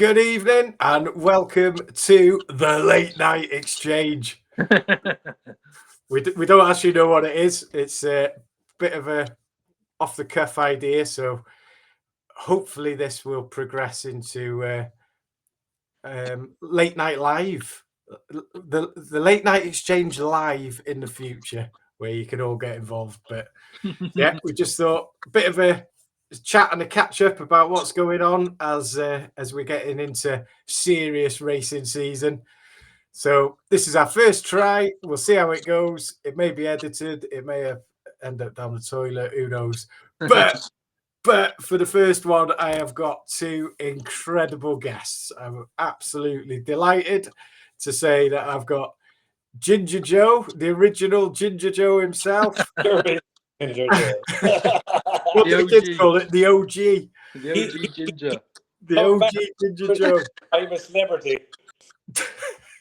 Good evening and welcome to the Late Night Exchange. We don't actually know what it is. It's a bit of a off-the-cuff idea, so hopefully this will progress into Late Night Live. The Late Night Exchange live in the future, where you can all get involved. But yeah, we just thought a bit of a chat and a catch up about what's going on as we're getting into serious racing season. So this is our first try. We'll see how it goes. It may be edited. It may end up down the toilet. Who knows? But for the first one, I have got two incredible guests. I'm absolutely delighted to say that I've got Ginger Joe, the original Ginger Joe himself. Ginger Joe. What do the kids call it? The OG. The OG Ginger. The OG Ginger Joe. I'm a celebrity.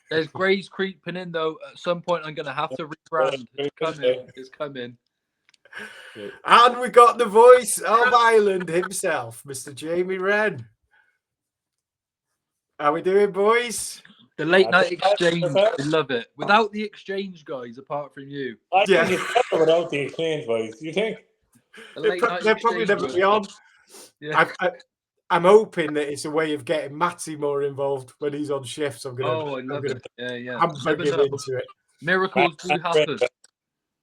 There's greys creeping in, though. At some point, I'm going to have to rebrand. It's coming. It's coming. And we got the voice of Ireland himself, Mr. Jaime Wrenn. How we doing, boys? The Late Night Exchange. I love it. Without the exchange, guys, apart from you. I think it's better without the exchange, boys. You think? They'll probably never be on. Yeah. I'm hoping that it's a way of getting Matty more involved when he's on shifts. I love it. Yeah. I'm big into it. Miracles do happen.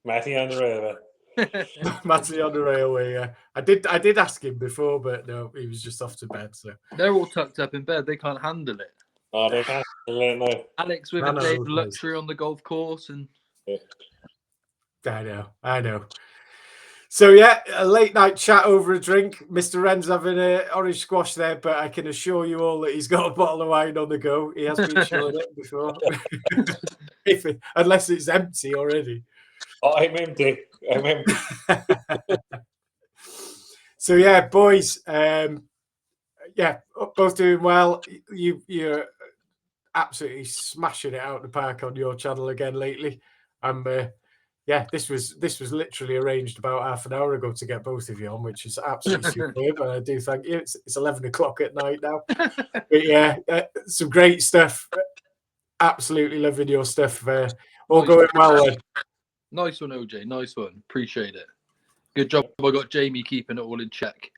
Matty on the railway. Matty on the railway. Yeah, I did ask him before, but no, he was just off to bed. So they're all tucked up in bed. They can't handle it. Oh, they can't handle it now. Alex with a day of luxury on the golf course, and I know. So yeah, a late night chat over a drink. Mr. Wrenn's having an orange squash there, but I can assure you all that he's got a bottle of wine on the go. He has been showing it before, unless it's empty already. Oh, I'm empty. So yeah, boys. Yeah, both doing well. You're absolutely smashing it out of the park on your channel again lately. Yeah, this was literally arranged about half an hour ago to get both of you on, which is absolutely superb. And I do thank you. It's 11 o'clock at night now. But yeah, some great stuff. Absolutely loving your stuff. All going well then. Nice one, OJ. Nice one. Appreciate it. Good job. I got Jaime keeping it all in check.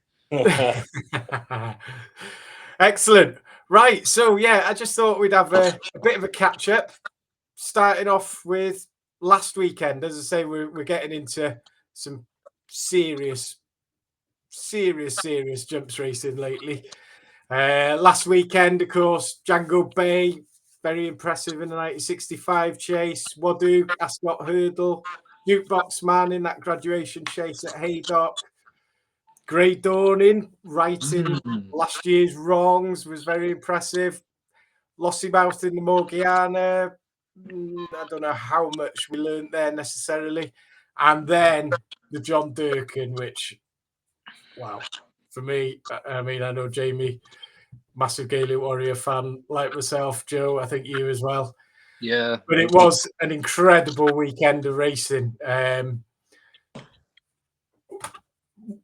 Excellent. Right. So yeah, I just thought we'd have a bit of a catch up, starting off with last weekend. As I say, we're getting into some serious jumps racing lately. Last weekend, of course, JANGO BAIE, very impressive in the 1965 chase. WODHOOH Ascot Hurdle, JUKEBOX Man in that graduation chase at Haydock. Grey Dawning, righting last year's wrongs, was very impressive. LOSSIEMOUTH in the Morgiana. I don't know how much we learned there necessarily. And then the John Durkan, which, wow, for me, I mean, I know Jaime, massive Gaelic Warrior fan like myself, Joe, I think you as well. Yeah. But it was an incredible weekend of racing.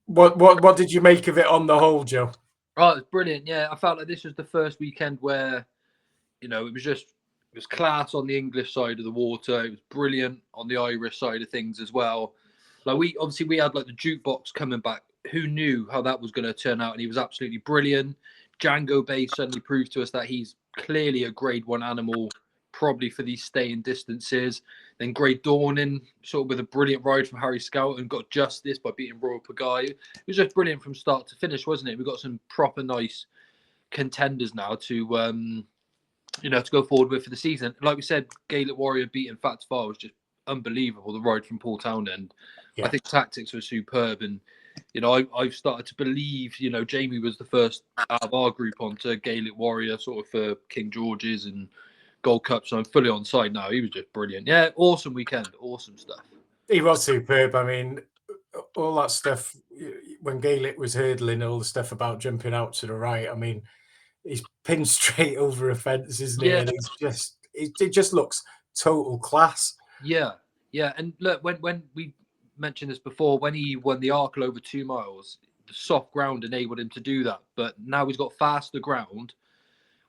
What did you make of it on the whole, Joe? Oh, it's brilliant. Yeah, I felt like this was the first weekend where, it was class on the English side of the water. It was brilliant on the Irish side of things as well. Like we had like the jukebox coming back. Who knew how that was going to turn out? And he was absolutely brilliant. JANGO BAIE suddenly proved to us that he's clearly a grade 1 animal, probably for these staying distances. Then Grey Dawning, sort of with a brilliant ride from Harry Scout and got justice by beating Royal Pagaille. It was just brilliant from start to finish, wasn't it? We've got some proper nice contenders now to go forward with for the season. Like we said, Gaelic Warrior beating Fats Far was just unbelievable. The ride from Paul Townend. Yeah. I think tactics were superb, and I've started to believe Jaime was the first out of our group onto Gaelic Warrior, sort of for King George's and Gold Cup. So I'm fully on side now. He was just brilliant. Yeah, awesome weekend, awesome stuff. He was superb. I mean, all that stuff when Gaelic was hurdling, all the stuff about jumping out to the right. I mean, he's pinned straight over a fence, isn't he? Yeah. And it just looks total class. Yeah. And look, when we mentioned this before, when he won the Arkle over 2 miles, the soft ground enabled him to do that. But now he's got faster ground.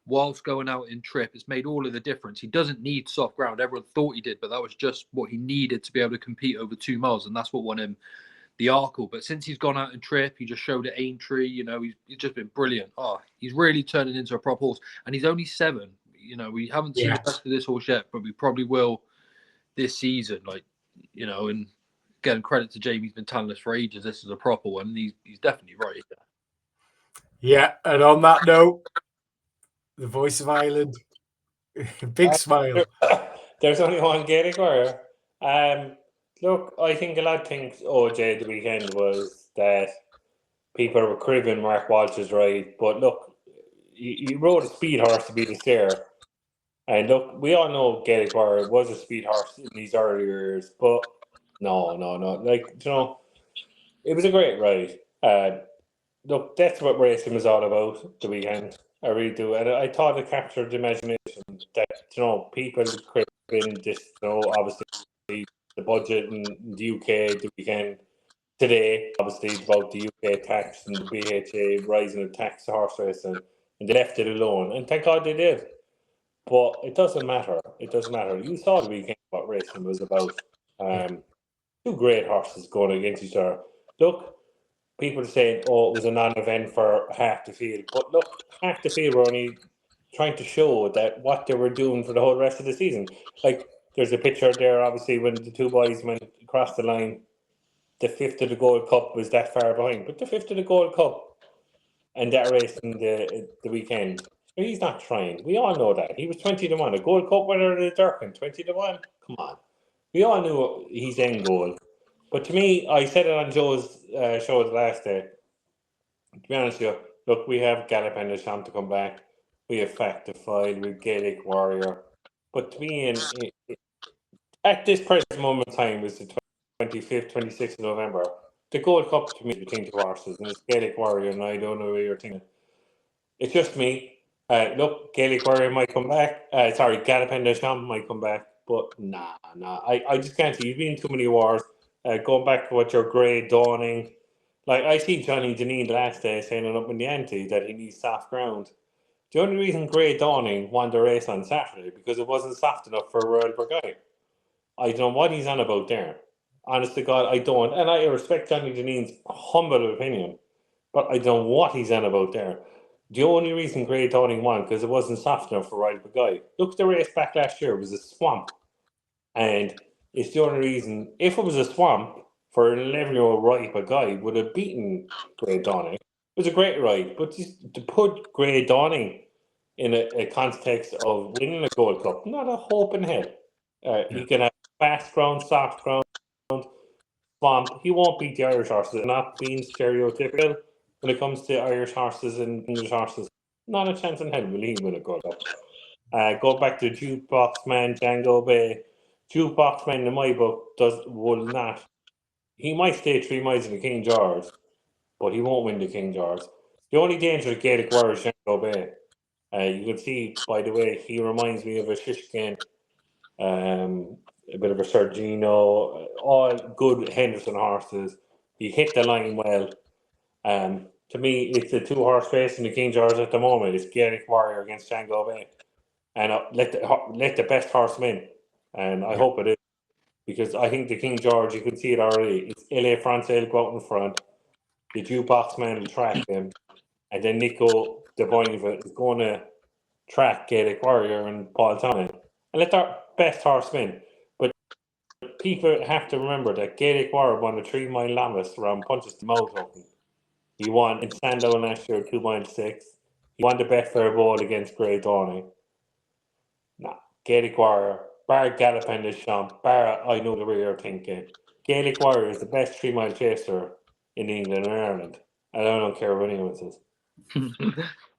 whilst going out in trip. It's made all of the difference. He doesn't need soft ground. Everyone thought he did, but that was just what he needed to be able to compete over 2 miles, and that's what won him the Arkle. But since he's gone out in trip, he just showed at Aintree. You know, he's just been brilliant. Oh, he's really turning into a prop horse, and he's only 7. You know, we haven't seen the best of this horse yet, but we probably will this season. Like, you know, and again, credit to Jamie. He's been telling us for ages this is a proper one, and he's definitely right. Yeah, and on that note, the voice of Ireland, big smile. There's only one Gaelic warrior. Look, I think a lot of things OJ the weekend was that people were cribbing Mark Walsh's ride, but look, he rode a speed horse to beat the stair. And look, we all know Gaelic Warrior was a speed horse in these earlier years, but no. Like, you know, it was a great ride. Look, that's what racing was all about the weekend. I really do. And I thought it captured the imagination that, you know, people cribbing this, you know, obviously the budget in the UK the weekend. Today, obviously, it's about the UK tax and the BHA rising the tax to horse racing, and they left it alone. And thank God they did. But it doesn't matter. It doesn't matter. You saw the weekend what racing was about. 2 great horses going against each other. Look, people are saying, oh, it was a non-event for half the field. But look, half the field were only trying to show that what they were doing for the whole rest of the season. Like, there's a picture there, obviously, when the 2 boys went across the line. The 5th of the Gold Cup was that far behind. But the 5th of the Gold Cup and that race in the weekend, he's not trying. We all know that. He was 20 to 1. A Gold Cup winner of the Durkan, 20 to 1. Come on. We all knew he's end goal. But to me, I said it on Joe's show the last day. To be honest with you, look, we have Gaelic and Champion to come back. We have Fact to File. We have Gaelic Warrior. But to me, at this present moment in time, is the 25th, 26th of November. The Gold Cup to me is between 2 horses, and it's Gaelic Warrior, and I don't know what you're thinking. It's just me. Look, Gaelic Warrior might come back. Gaelic and Champion might come back, but nah. I just can't see. You've been in too many wars. Going back to what your grey dawning. Like, I see Johnny Deneen last day saying up in the ante that he needs soft ground. The only reason Grey Dawning won the race on Saturday because it wasn't soft enough for Royal Burgundy. I don't know what he's on about there. Honest to God, I don't. And I respect Johnny Deneen's humble opinion, but I don't know what he's on about there. The only reason Grey Dawning won because it wasn't soft enough for Royal Burgundy. Look at the race back last year. It was a swamp. And it's the only reason. If it was a swamp, for an 11-year-old Royal Burgundy would have beaten Grey Dawning. It was a great ride. But just to put Grey Dawning in a context of winning a Gold Cup, not a hope in hell. He can have fast ground, soft ground, swamp. He won't beat the Irish horses. Not being stereotypical when it comes to Irish horses and English horses. Not a chance in hell will he win a Gold Cup. Go back to Jukebox Man, JANGO BAIE. Jukebox Man, in my book, will not. He might stay 3 miles in the King George, but he won't win the King George. The only danger of Gaelic Warrior is JANGO BAIE. You can see, by the way, he reminds me of a Shishkin, a bit of a Sergino, all good Henderson horses. He hit the line well. To me, it's a 2-horse race in the King George at the moment. It's Gaelic Warrior against JANGO BAIE. And let the best horse win. And I hope it is. Because I think the King George, you can see it already. It's LA Francais go out in front. The Jukebox Man will track them. And then Nico de Boinville is going to track Gaelic Warrior and Paul Townend. And let their best horse win. But people have to remember that Gaelic Warrior won a 3-mile Lambeth around Punches to Mouth Open. He won in Sandown last year, 2 miles 6. He won the Betfair Bowl against Grey Dawning. Nah, Gaelic Warrior, bar Gallop and the Champ, bar I know the way you're thinking. Gaelic Warrior is the best 3-mile chaser in England and Ireland. And I don't care what anyone says.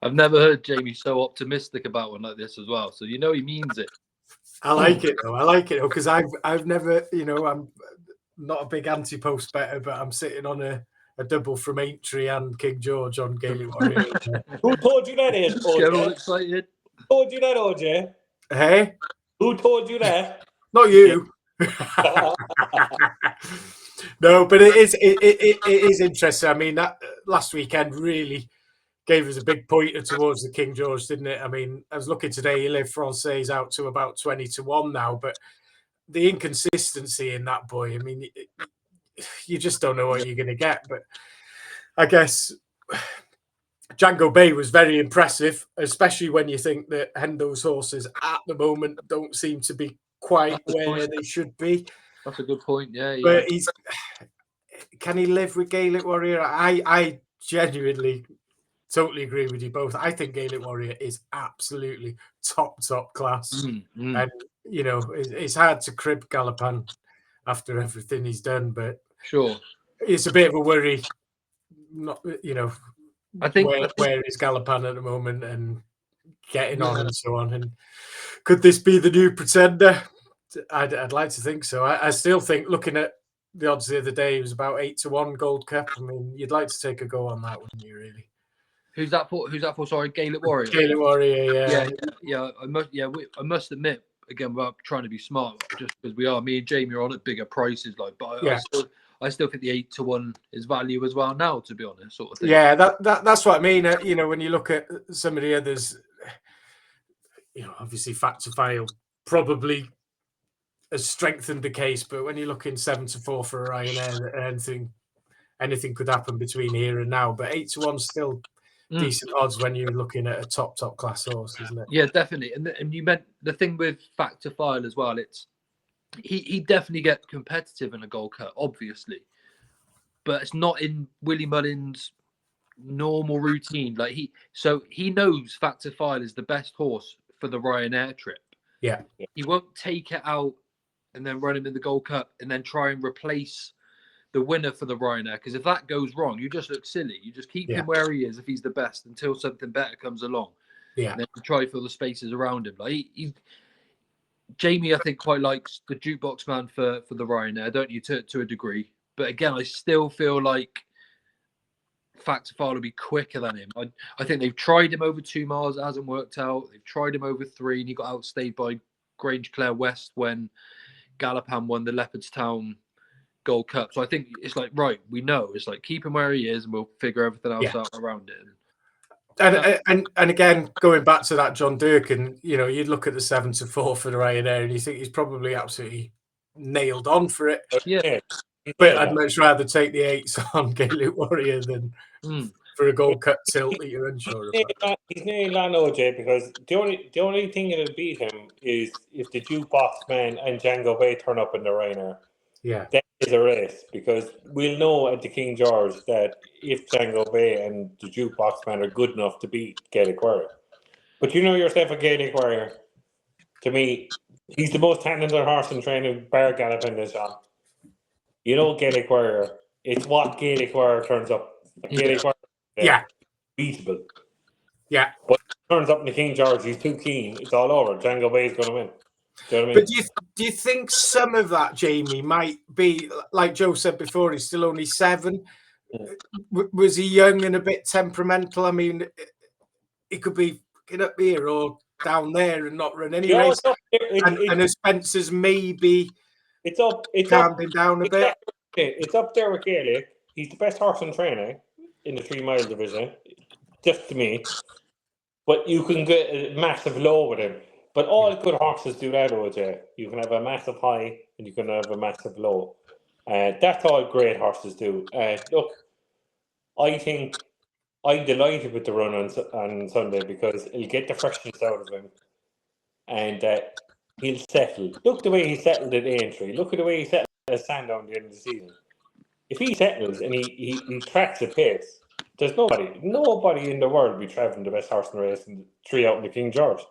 I've never heard Jamie so optimistic about one like this as well. So you know he means it. I like it though, because I've never, I'm not a big anti-post better, but I'm sitting on a double from Aintree and King George on Gaelic Warrior. Who told you that, OJ? Get all excited. Who told you that, OJ? Hey? Who told you that? Not you. No, but it is interesting. I mean, that last weekend really gave us a big pointer towards the King George, didn't it? I mean, I was looking today, he lived Francais out to about 20-1 now, but the inconsistency in that boy, I mean, you just don't know what you're going to get. But I guess JANGO BAIE was very impressive, especially when you think that Hendo's horses at the moment don't seem to be quite where they should be. That's a good point. Yeah. But can he live with Gaelic Warrior? I genuinely totally agree with you both. I think Gaelic Warrior is absolutely top class. And, you know, it's hard to crib Galopan after everything he's done, but sure, it's a bit of a worry. Not, you know, I think where is Galopan at the moment and getting on and so on. And could this be the new Pretender? I'd like to think so. I still think, looking at the odds the other day, it was about 8-1 Gold Cup. I mean, you'd like to take a go on that, wouldn't you? Really? Who's that for? Sorry, Gaelic Warrior. Gaelic Warrior, yeah. I must admit, again, without trying to be smart, just because me and Jamie are on at bigger prices, but I still think the 8-1 is value as well now, to be honest, sort of thing. Yeah, that's what I mean. You know, when you look at some of the others, you know, obviously Factor File probably has strengthened the case, but when you're looking 7-4 for Ryanair, anything could happen between here and now. But 8-1 still decent odds when you're looking at a top class horse, isn't it? Yeah, definitely. And you meant the thing with Factor File as well. It's he definitely gets competitive in a Gold Cup, obviously, but it's not in Willie Mullins' normal routine. Like he knows Factor File is the best horse for the Ryanair trip. Yeah, he won't take it out and then run him in the Gold Cup and then try and replace the winner for the Ryanair, because if that goes wrong, you just look silly. You just keep him where he is if he's the best until something better comes along. Yeah, and then try to fill the spaces around him. Like Jamie, I think, quite likes the Jukebox Man for the Ryanair, don't you? To a degree, but again, I still feel like Factor File will be quicker than him. I think they've tried him over 2 miles, it hasn't worked out. They've tried him over 3, and he got outstayed by Grange Clare West when Galopan won the Leopardstown Gold Cup. So I think it's like, right, we know. It's like, keep him where he is and we'll figure everything else out around it. And again, going back to that John Durkan, you know, you'd look at the 7-4 for the Ryanair and you think he's probably absolutely nailed on for it. Yeah. But I'd much rather take the 8s on Gaelic Warrior than for a Gold Cup tilt that you're unsure about. He's nailed on, OJ, because the only thing that'll beat him is if the Jukebox Man and JANGO BAIE turn up in the Ryanair. Yeah, that is a race, because we'll know at the King George that if JANGO BAIE and the Jukebox Man are good enough to beat Gaelic Warrior. But you know yourself, a Gaelic Warrior, to me, he's the most talented horse in training, bar Galopan this on. You know, Gaelic Warrior, it's what Gaelic Warrior turns up. Gaelic Warrior, beatable. Yeah. But if he turns up in the King George, he's too keen, it's all over. JANGO BAIE is going to win. Do you know what I mean? But do you think some of that, Jamie, might be, like Joe said before, he's still only 7. Was he young and a bit temperamental? I mean, he could be up here or down there and not run any race. And as Spencer's maybe calmed him down a bit. It's up there with Gaelic. He's the best horse in training in the 3 mile division, just to me. But you can get a massive low with him. But all good horses do that, OJ. You can have a massive high and you can have a massive low. That's all great horses do. Look, I think I'm delighted with the run on Sunday because it'll get the freshness out of him. And he'll settle. Look the way he settled at Aintree. Look at the way he settled at Sandown at the end of the season. If he settles and he tracks a pace, there's nobody in the world will be travelling the best horse in the race and 3 out in the King George.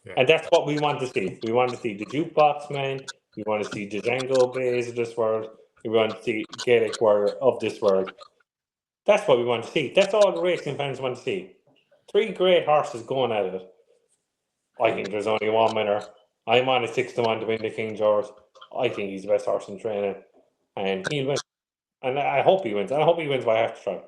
Yeah. And that's what we want to see. We want to see the Jukebox Man. We want to see the JANGO BAIEs of this world. We want to see Gaelic Warrior of this world. That's what we want to see. That's all the racing fans want to see. 3 great horses going at it. I think there's only one winner. I'm on a 6-1 to win the King George. I think he's the best horse in training. And he'll win. And I hope he wins. I hope he wins by half the time.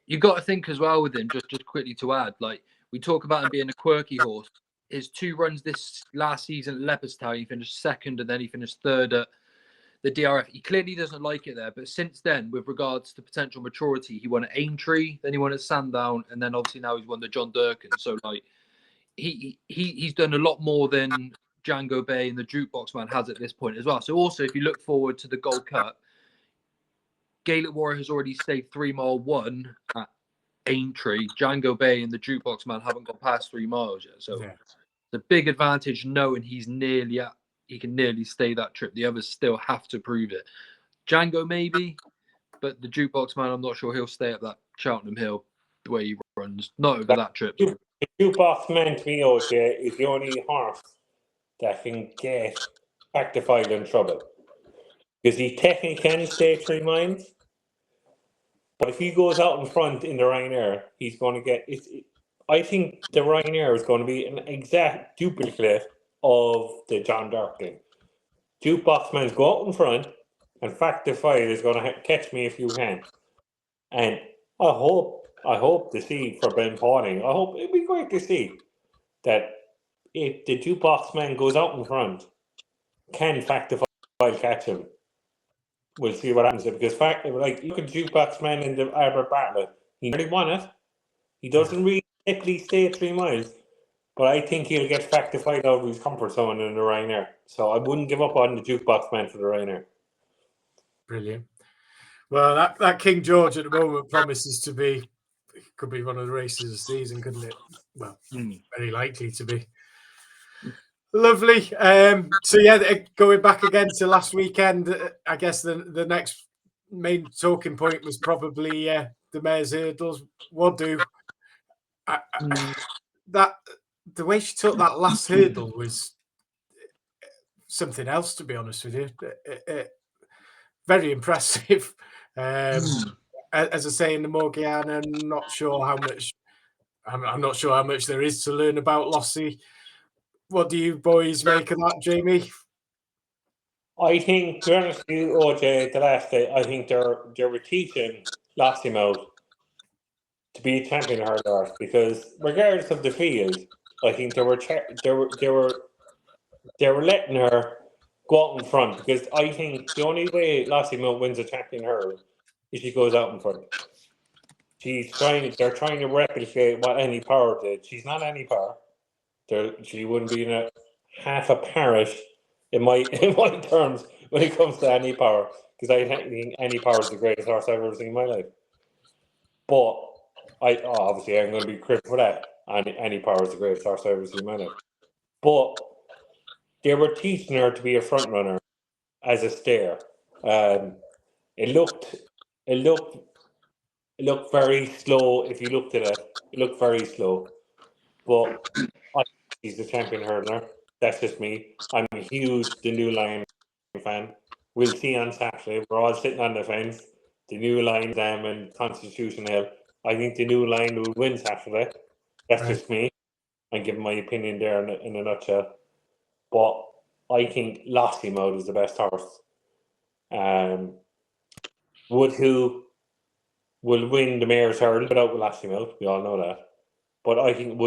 You got to think as well with him, just quickly to add, like, we talk about him being a quirky horse. His 2 runs this last season at Leopardstown, he finished 2nd and then he finished 3rd at the DRF. He clearly doesn't like it there, but since then, with regards to potential maturity, he won at Aintree, then he won at Sandown, and then obviously now he's won the John Durkan. So like he's done a lot more than JANGO BAIE and the Jukebox Man has at this point as well. So also, if you look forward to the Gold Cup, Gaelic Warrior has already stayed 3 mile 1 at Aintree. JANGO BAIE and the Jukebox Man haven't got past 3 miles yet. So the big advantage knowing he can nearly stay that trip. The others still have to prove it. JANGO maybe, but the Jukebox Man, I'm not sure he'll stay up that Cheltenham Hill the way he runs. Not over that trip. The Jukebox Man to me, OJ, is the only horse that can get back to 5 in trouble. Because he technically can stay 3 miles, but if he goes out in front in the Ryanair, he's going to get... I think the Ryanair is going to be an exact duplicate of the John Durkan. Jukebox Man's go out in front, and Factor 5 is going to catch me if you can. And I hope to see for Ben Pauling, I hope it'd be great to see that if the Jukebox Man goes out in front, can Factor 5 catch him? We'll see what happens. Because like look at Jukebox Man in the Albert Bartlett, he nearly won it. He doesn't really technically stay 3 miles, but I think he'll get Factor 5 out of his comfort zone in the Ryanair. So I wouldn't give up on the Jukebox Man for the Ryanair. Brilliant. Well, that King George at the moment promises to be, could be one of the races of the season, couldn't it? Well, very likely to be. Lovely. So yeah, going back again to last weekend, I guess the next main talking point was probably the Mayor's Hurdles. WODHOOH. That the way she took that last hurdle was something else, to be honest with you. Very impressive. As I say in the Morgan, I'm not sure how much. I'm not sure how much there is to learn about Lossie. What do you boys make of that, Jamie? I think, to be honest with you, OJ, the last day, I think they were teaching LOSSIEMOUTH to be a champion hurdler, because regardless of the field, I think they were letting her go out in front, because I think the only way LOSSIEMOUTH wins a champion hurdle is she goes out in front. They're trying to replicate what Any Power did. She's not Any Power. She wouldn't be in a half a parish in my terms when it comes to Any Power, because I think Any Power is the greatest horse I've ever seen in my life. But obviously I'm going to be critical for that. Any Power is the greatest horse I've ever seen in my life. But they were teaching her to be a front runner as a stair. It looked very slow. If you looked at it, it looked very slow. But I think she's the champion hurdler. That's just me. I'm a huge The New Line fan. We'll see on Saturday. We're all sitting on the fence. The New Line and Constitution Hill. I think the New Line will win Saturday. That's just me. I'm giving my opinion there in a nutshell. But I think LOSSIEMOUTH is the best horse. WODHOOH will win the Mayor's Hurdle without LOSSIEMOUTH. We all know that. But I think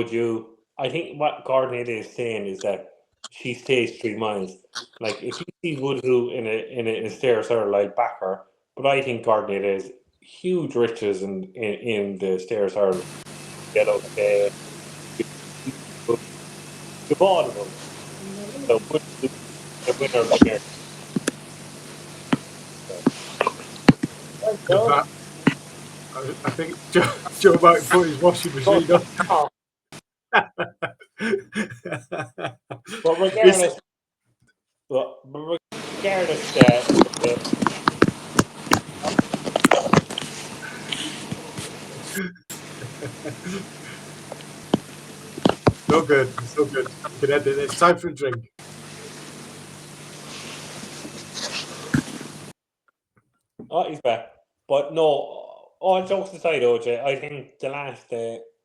I think what Gordon is saying is that she stays 3 miles. Like if you see WODHOOH in a stairs hurdle, I'll back her. But I think Gordon is huge riches in the stairs hurdle. Get out there. The ball of them. So WODHOOH, the winner of the Mayor. I think Joe might put his washing machine on. But regardless, So good, so good. You can edit it. It's time for a drink. Oh, he's back. But no, all jokes aside, OJ, I think the last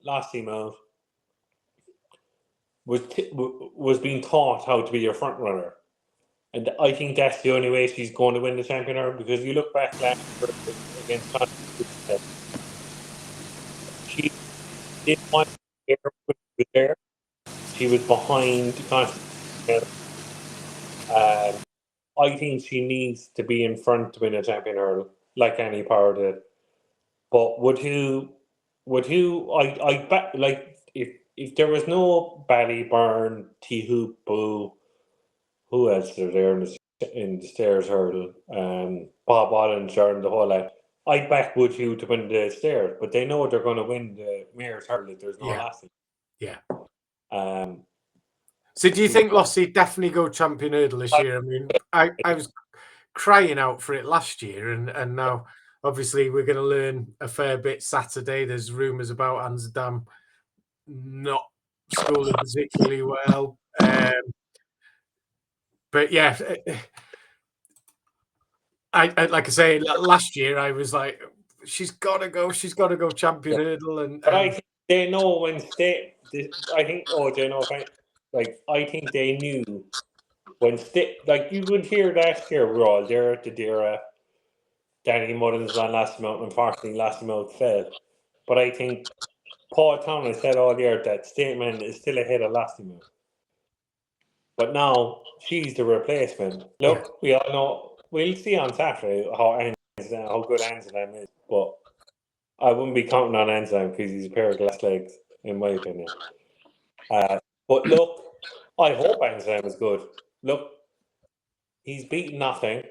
LOSSIEMOUTH was being taught how to be a front runner, and I think that's the only way she's going to win the champion hurdle. Because you look back last year against Constitution, she didn't want to be there. She was behind Constitution. I think she needs to be in front to win a champion hurdle, like any power did. But I bet, like, if there was no Ballyburn, T-Hoop, Boo, who else are there in the stairs hurdle? Bob Ollinger and the whole lot. I back WODHOOH to win the stairs, but they know they're going to win the Mayor's hurdle if there's no lassie. Yeah. So do you think Lossie definitely go champion hurdle this year? I mean, I was crying out for it last year, and now obviously we're going to learn a fair bit Saturday. There's rumours about ANZADAM not schooling particularly well. But yeah, I like I say, last year I was like, she's got to go champion hurdle, but I think they know when I think I think they knew when like you would hear last year we're all there at the Dira. Danny Mullins ran LOSSIEMOUTH, unfortunately LOSSIEMOUTH fell. But I think Paul Town has said all year that Statement is still ahead of LOSSIEMOUTH. But now she's the replacement. Look, we all know. We'll see on Saturday how good ANZADAM is. But I wouldn't be counting on ANZADAM because he's a pair of glass legs, in my opinion. But look, I hope ANZADAM is good. Look, he's beaten nothing.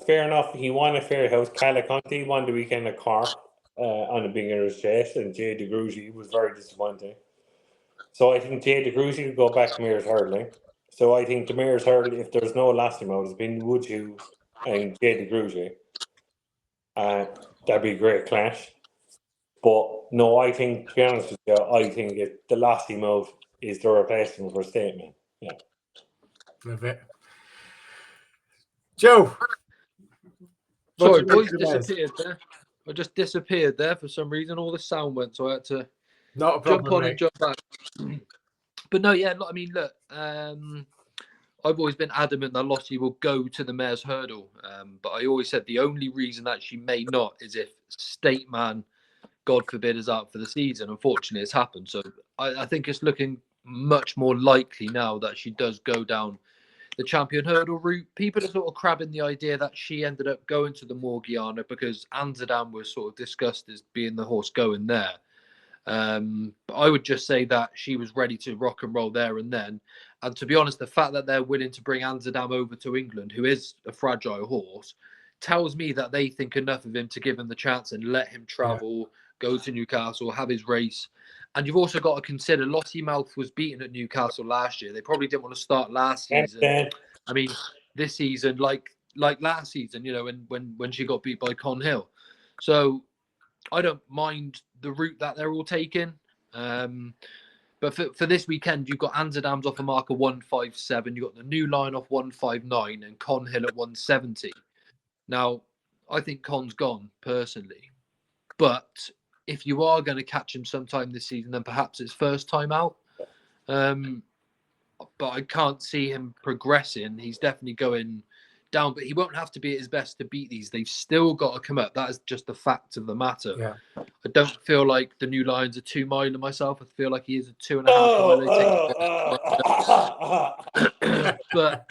Fair enough, he won a fair house. Calaconte won the weekend at Cork on a beginner's chase, and Jay de Grugy was very disappointing. So I think Jay de Grugy will go back to Mayor's hurdling. So I think the Mayor's hurdle, if there's no LOSSIEMOUTH, it's been WODHOOH and Jay de Grugy. That'd be a great clash. But no, I think, to be honest with you, I think the LOSSIEMOUTH is the replacement for Statement. Yeah. Love it. Joe. Sorry, boys, disappeared there. I just disappeared there for some reason. All the sound went, so I had to jump on and jump back. But no, yeah, I mean, look, I've always been adamant that Lossie will go to the Mayor's hurdle. But I always said the only reason that she may not is if Stateman, God forbid, is out for the season. Unfortunately, it's happened. So I think it's looking much more likely now that she does go down the champion hurdle route. People are sort of crabbing the idea that she ended up going to the Morgiana because ANZADAM was sort of discussed as being the horse going there. But I would just say that she was ready to rock and roll there and then. And to be honest, the fact that they're willing to bring ANZADAM over to England, who is a fragile horse, tells me that they think enough of him to give him the chance and let him travel, go to Newcastle, have his race. And you've also got to consider LOSSIEMOUTH was beaten at Newcastle last year. They probably didn't want to start last season. I mean, this season, like last season, you know, when she got beat by Con Hill. So I don't mind the route that they're all taking. But for this weekend, you've got ANZADAM's off a mark of 157. You've got the New Line off 159 and Con Hill at 170. Now, I think Con's gone, personally. But if you are going to catch him sometime this season, then perhaps it's first time out. But I can't see him progressing. He's definitely going down, but he won't have to be at his best to beat these. They've still got to come up. That is just the fact of the matter. Yeah. I don't feel like the New Lion's a 2 miler myself. I feel like he is a 2.5 miler.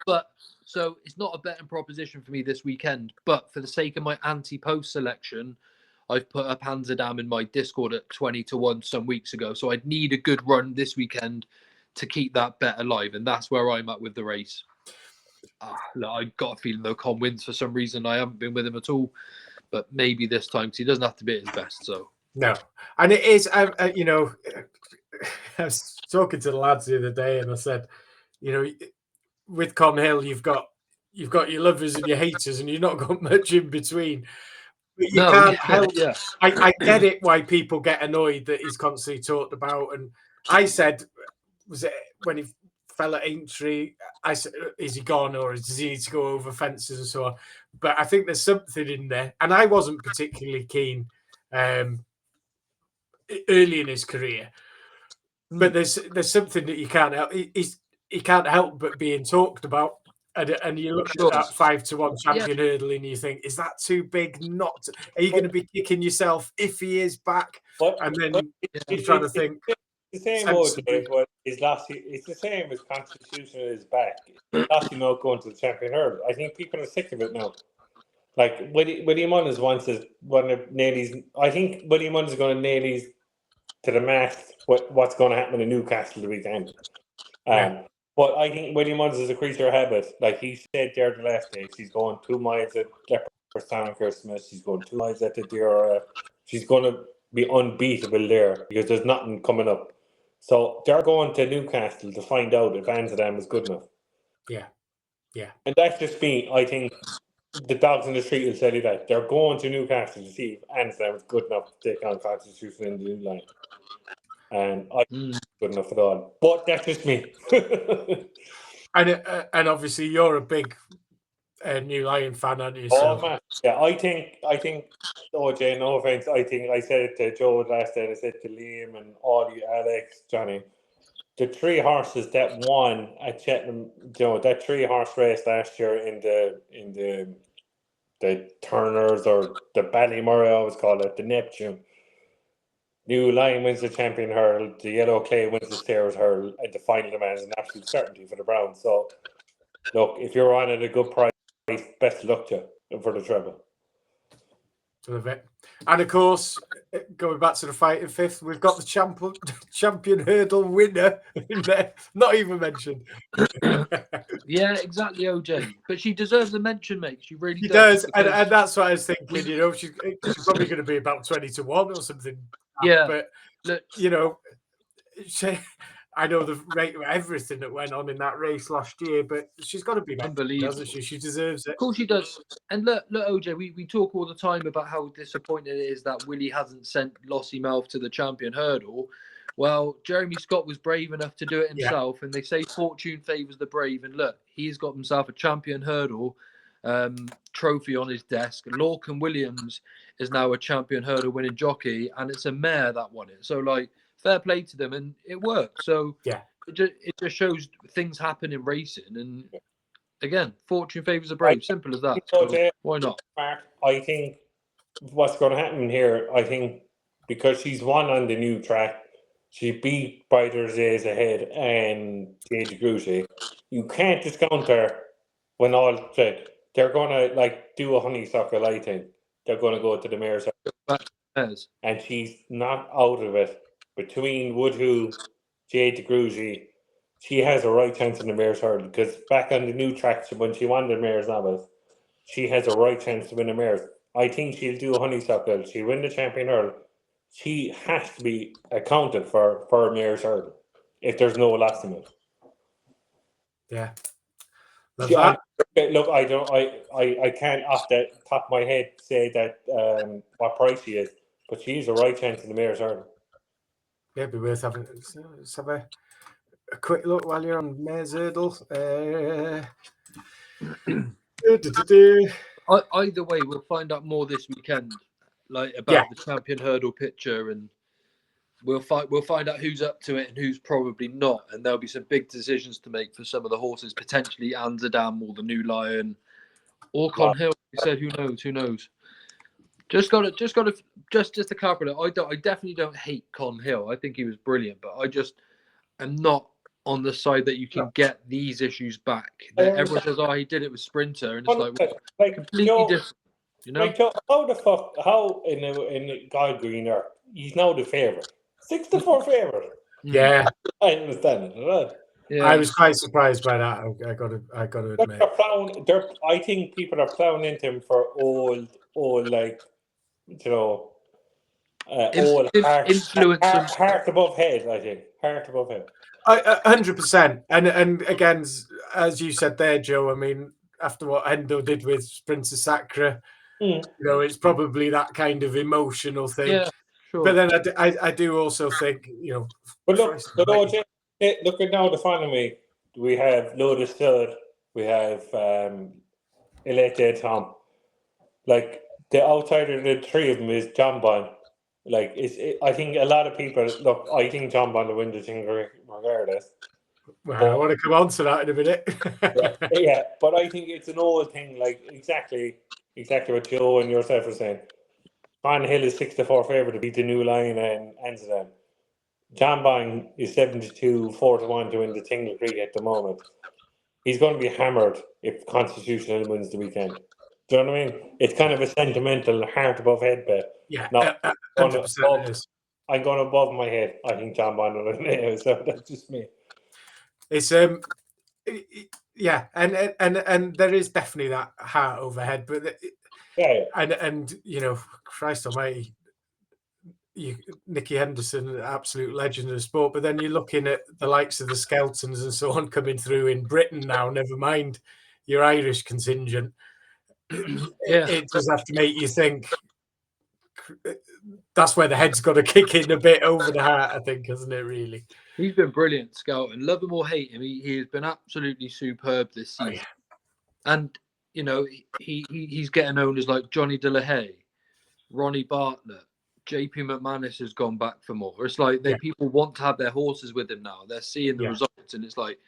But so it's not a betting proposition for me this weekend. But for the sake of my anti-post selection, I've put up ANZADAM in my Discord at 20-1 some weeks ago. So I'd need a good run this weekend to keep that bet alive. And that's where I'm at with the race. Look, I've got a feeling though Con wins for some reason. I haven't been with him at all. But maybe this time, because he doesn't have to be at his best. So no. And it is, you know, I was talking to the lads the other day and I said, you know, with Con Hill, you've got your lovers and your haters and you've not got much in between. But you can't help. Yeah. I get it why people get annoyed that he's constantly talked about. And I said, was it when he fell at Aintree? I said, is he gone or does he need to go over fences and so on? But I think there's something in there. And I wasn't particularly keen early in his career. But there's something that you can't help. He can't help but being talked about. And you look at that 5-1 champion hurdle and you think, is that too big not to, are you going to be kicking yourself if he is back? And then you're trying to think. the same sensibly. OJ, but it's the same as Constitution is back. LOSSIEMOUTH going to the Champion Hurdle. I think people are sick of it now. Like Willie Mullins wants to one of Nailey's. I think Willie Mullins is going to nail these to the mast. What's going to happen in Newcastle the weekend? But I think Willie Mullins is a creature of habit. Like he said there the last day, she's going 2 miles at Leopardstown on Christmas. She's going 2 miles at the Dura. She's going to be unbeatable there because there's nothing coming up. So they're going to Newcastle to find out if ANZADAM is good enough. Yeah. And that's just me. I think the dogs in the street will tell you that. They're going to Newcastle to see if ANZADAM is good enough to take on Constitution in the new line. And I think it's good enough at all. But that's just me. And obviously you're a big New Lion fan, aren't you? Oh man, yeah. I think. OJ, no offense. I think I said it to Joe last night. I said to Liam and Audie, Alex, Johnny. The 3 horses that won at Cheltenham, that 3-horse race last year in the Turners or the Ballymurray, I always call it, the Neptune. New Lion wins the Champion Hurdle, the Yellow Clay wins the Stairs Hurdle, and the final demand is an absolute certainty for the Browns. So, look, if you're on at a good price, best of luck to you for the treble. And of course, going back to the fighting fifth, we've got the champion hurdle winner in there, not even mentioned. Yeah, exactly, OJ. But she deserves a mention, mate. She really does. And that's what I was thinking. She's probably going to be about 20 to 1 or something. Yeah, but look, I know the rate of everything that went on in that race last year, but she's got to be unbelievable, doesn't she? She deserves it. Of course she does. And look, OJ, we talk all the time about how disappointed it is that Willie hasn't sent LOSSIEMOUTH to the Champion Hurdle. Well, Jeremy Scott was brave enough to do it himself, and they say fortune favours the brave. And look, he's got himself a Champion Hurdle trophy on his desk. Lorcan Williams is now a Champion Hurdle winning jockey, and it's a mare that won it. So, like, fair play to them, and it worked. So it just shows things happen in racing, and again, fortune favours the brave. Simple as that. So why not? I think what's going to happen here, I think because she's won on the new track, she beat Brighter's Days Ahead and J.J. Gruchy. You can't discount her when all said. They're going to do a honeysuckle, I think. They're going to go to the mare's hurdle. And she's not out of it. Between WODHOOH, J.J. Gruchy, she has a right chance in the mare's hurdle because back on the new track, when she won the mare's novice, she has a right chance to win the mare's. I think she'll do a honeysuckle. She'll win the Champion Hurdle. She has to be accounted for a mare's hurdle if there's no LOSSIEMOUTH. Yeah. Look, I can't off the top of my head say that what price she is, but she's a right chance in the mare's hurdle. Yeah, it'd be worth having. Let's have a quick look while you're on mare's hurdle. Either way, we'll find out more this weekend, about the Champion Hurdle picture, and we'll find out who's up to it and who's probably not, and there'll be some big decisions to make for some of the horses, potentially ANZADAM or the New Lion or Conhill. We said, who knows? Just to clarify, I definitely don't hate Conhill. I think he was brilliant, but I just am not on the side that you can get these issues back. That everyone says, he did it with Sprinter, and it's completely different. How the fuck? How in the God Green Earth, he's now the favourite. 6-4 favourite. Yeah, I understand it. Right? Yeah. I was quite surprised by that. I got to admit. I think people are plowing into him for old old heart above head. I think heart above head. 100%. And again, as you said there, Joe. I mean, after what Endo did with Sprinter Sacra, it's probably that kind of emotional thing. Yeah, sure. But then I do also think, But look, looking now the final week, we have Lotus Stud, we have Elite Tom. Like the outsider of the three of them is John Bond. Like I think a lot of people look. I think John Bond will win the thing regardless. Well, I want to come on to that in a minute. yeah, but I think it's an old thing. Like exactly what Joe and yourself are saying. Van Hill is 6-4 favourite to beat the New Lion and ANZADAM. John Baie is 72, 4-1 to win the Tingle Creek at the moment. He's going to be hammered if Constitutional wins the weekend. Do you know what I mean? It's kind of a sentimental heart above head bet. Yeah, Not 100% it is. I'm going above my head. I think John Baie will win it, so that's just me. It's yeah, and there is definitely that heart overhead, but Yeah. And you know, Christ Almighty, Nicky Henderson, an absolute legend of sport. But then you're looking at the likes of the Skeltons and so on coming through in Britain now. Never mind your Irish contingent. Yeah. It does have to make you think. That's where the head's got to kick in a bit over the heart, I think, hasn't it? Really, he's been brilliant, Skelton. Love him or hate him, he has been absolutely superb this season. yeah. And you know, he's getting known as like Johnny De La Haye, Ronnie Bartlett, JP McManus has gone back for more. It's like people want to have their horses with him now. They're seeing the results, and it's like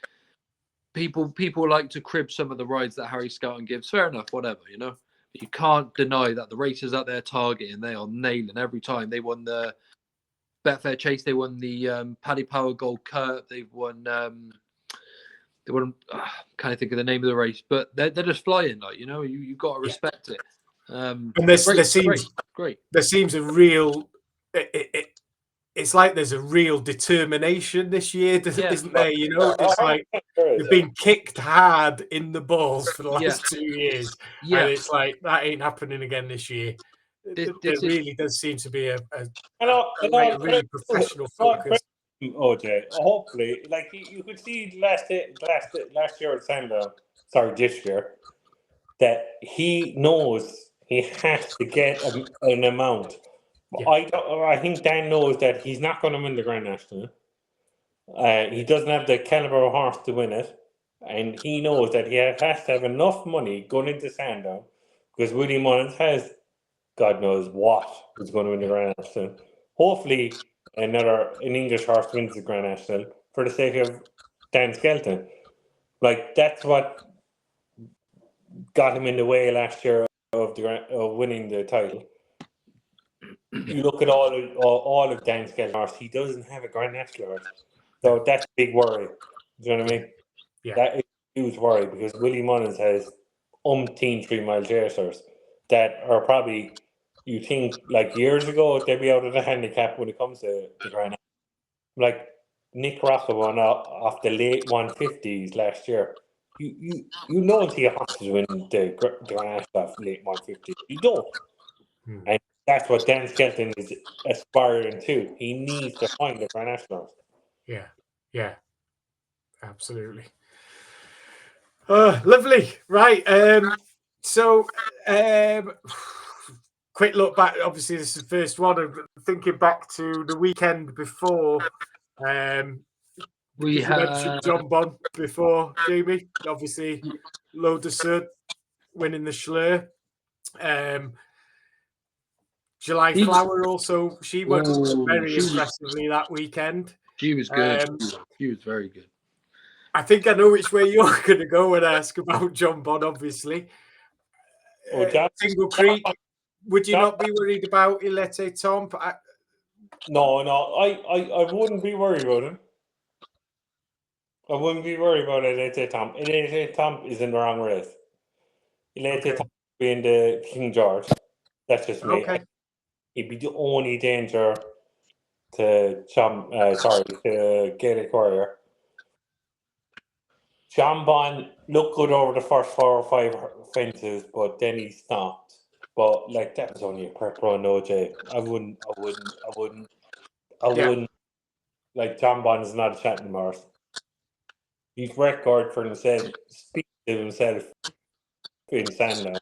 people like to crib some of the rides that Harry Skelton gives. Fair enough, whatever, you know. But you can't deny that the races that they're targeting, they are nailing every time. They won the Betfair Chase, they won the Paddy Power Gold Cup, they've won. They wouldn't kind of think of the name of the race, but they're just flying. Like, you know, you've got to respect it. And there seems a real. It's like there's a real determination this year, isn't there? You know, it's like they've been kicked hard in the balls for the last 2 years, and it's like that ain't happening again this year. It really does seem to be a really professional focus. OJ, hopefully, like you could see last year at Sandown, this year, that he knows he has to get an amount. I think Dan knows that he's not going to win the Grand National. He doesn't have the caliber of horse to win it, and he knows that he has to have enough money going into Sandown because Willie Mullins has, God knows what, is going to win the Grand National. Hopefully, an English horse wins the Grand National for the sake of Dan Skelton. Like, that's what got him in the way last year of winning the title. You look at all of Dan Skelton's horse, he doesn't have a Grand National horse. So that's a big worry. Do you know what I mean? Yeah. That is a huge worry because Willie Mullins has umpteen 3 mile chasers that are probably, you think, like years ago, they'd be out of the handicap when it comes to the Grand National. Like Nick Rocco won off the late 150s last year. You don't see a horse win the Grand National off late 150s. You don't. And that's what Dan Skelton is aspiring to. He needs to find the Grand National. Yeah, absolutely. Lovely. Right. So, quick look back. Obviously, this is the first one. I'm thinking back to the weekend before. We mentioned John Bon before, Jamie. Obviously, Load of Sud winning the Schlur. July Flower also, she won very impressively that weekend. She was good. She was very good. I think I know which way you're going to go when I ask about John Bon, obviously. Tingle Creek, would you not be worried about Ilete Tomp? No, I wouldn't be worried about him. I wouldn't be worried about Ilete Tomp. Ilete Tomp is in the wrong race. Ilete Tomp being the King George. That's just me. Okay. He'd be the only danger to Gaelic Warrior. John Bon looked good over the first 4 or 5 fences, but then he stopped. But like, that was only a prep run, OJ. I wouldn't. Like, John Bon is not a Cheltenham horse. His record for himself speaks to himself in Sandown.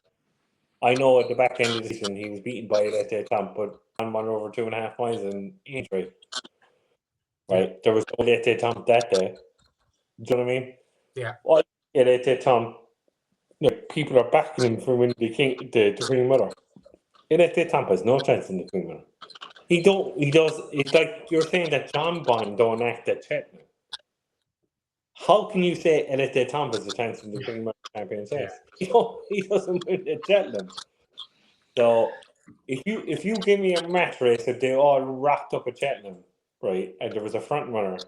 I know at the back end of the season he was beaten by Ilete Tomp, but John Bon over 2.5 miles in injury. Right, there was no Ilete Tomp that day. Do you know what I mean? Yeah. Well, Ilete Tomp, people are backing him for winning the Queen Mother. Ilete Tomp has no chance in the Queen Mother. He does. It's like you're saying that John Bon don't act at Cheltenham. How can you say Ilete Tomp has a chance in the Queen Mother Champion Chase? He doesn't win at Cheltenham. So if you give me a match race that they all wrapped up at Cheltenham, right? And there was a front runner,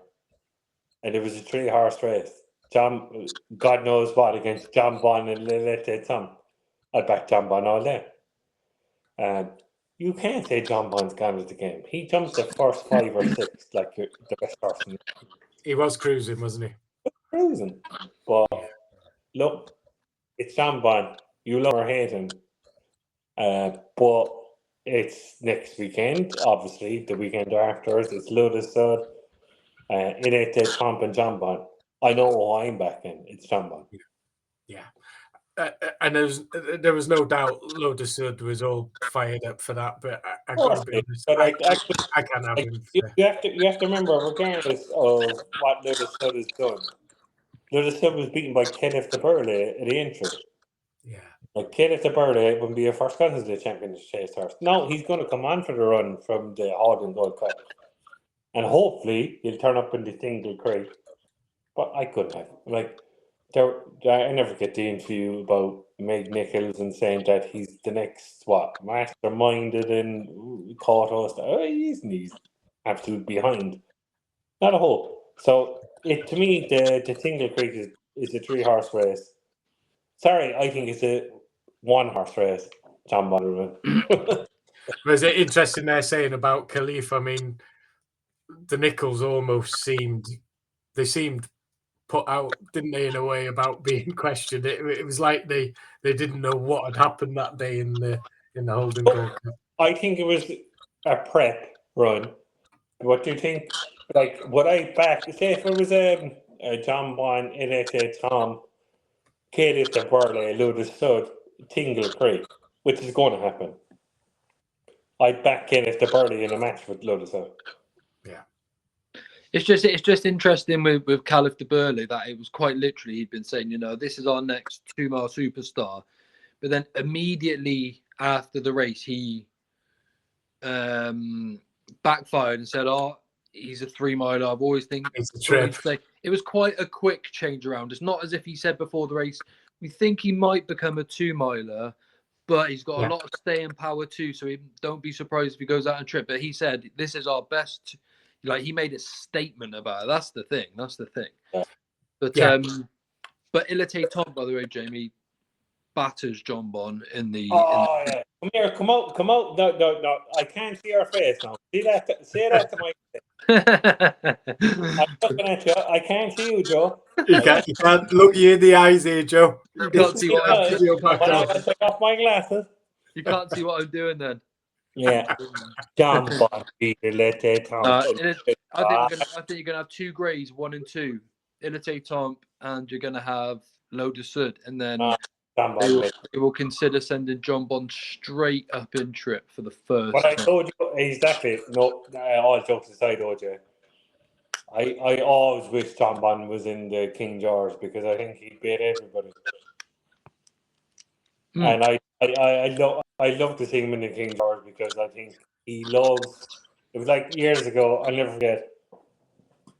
and it was a 3-horse race. John, God knows what, against John Bon and Lilette Tom. I'd back John Bon all day. You can't say John Bon's gone with the game. He jumped the first 5 or 6 like you're the best person. He was cruising, wasn't he? Cruising. But look, it's John Bon. You love or hate him. But it's next weekend, obviously. The weekend afterwards, it's LOSSIEMOUTH, Lilette Tom and John Bon. I know who I'm backing. It's John Bon. Yeah. And there was no doubt LOSSIEMOUTH was all fired up for that, but I got to be honest, But I can't have him. You have to remember, regardless of what LOSSIEMOUTH has done, LOSSIEMOUTH was beaten by Kenneth de Burley at the entry. Yeah. Like Kenneth de Burley wouldn't be a first cousin to the Champion Chase Horse. No, he's going to come on for the run from the Hawden Gold Cup. And hopefully he'll turn up in the Tingle Creek. But I couldn't have. Like, I never get the interview about Meg Nichols and saying that he's the next, masterminded and caught us. Oh, he's absolute behind. Not a hope. So, to me, the Tingle Creek is a 3-horse race. Sorry, I think it's a 1-horse race, John Bonnerman. Was it interesting they're saying about Khalif? I mean, the Nichols almost seemed put out, didn't they, in a way, about being questioned. It was like they didn't know what had happened that day in the Holden Gold Cup. I think it was a prep run. What do you think? Like, would I back? Say if it was a John Bon, Lilette Tom, Kenneth de Burley, LOSSIEMOUTH, Tingle Creek, which is going to happen. I'd back Kenneth de Burley in a match with LOSSIEMOUTH. Yeah. It's just interesting with Caliph de Burley that it was quite literally he'd been saying, this is our next 2-mile superstar. But then immediately after the race, he backfired and said, he's a 3-miler. I've always think it's a trip. It was quite a quick change around. It's not as if he said before the race, we think he might become a 2-miler, but he's got a lot of staying power too. So don't be surprised if he goes out on trip. But he said, this is our best. Like, he made a statement about it. That's the thing. But Lilette Tom, by the way, Jamie, batters John Bon in the. Yeah. Come here, come out. No. I can't see your face now. Say that to my face. I'm looking at you. I can't see you, Joe. You can't look you in the eyes here, Joe. You can't see what I'm doing. I take off my glasses. You can't see what I'm doing then. Yeah, John Bon, Lilette Tom. I think you're gonna have 2 greys, 1 and 2, Lilette Tom, and you're gonna have LOSSIEMOUTH, and then they will consider sending John Bon straight up in trip for the first. But I told you exactly. No, all jokes aside, OJ. I always wish John Bon was in the King George because I think he beat everybody. And I love to see him in the King George because I think he loves. It was like years ago. I'll never forget.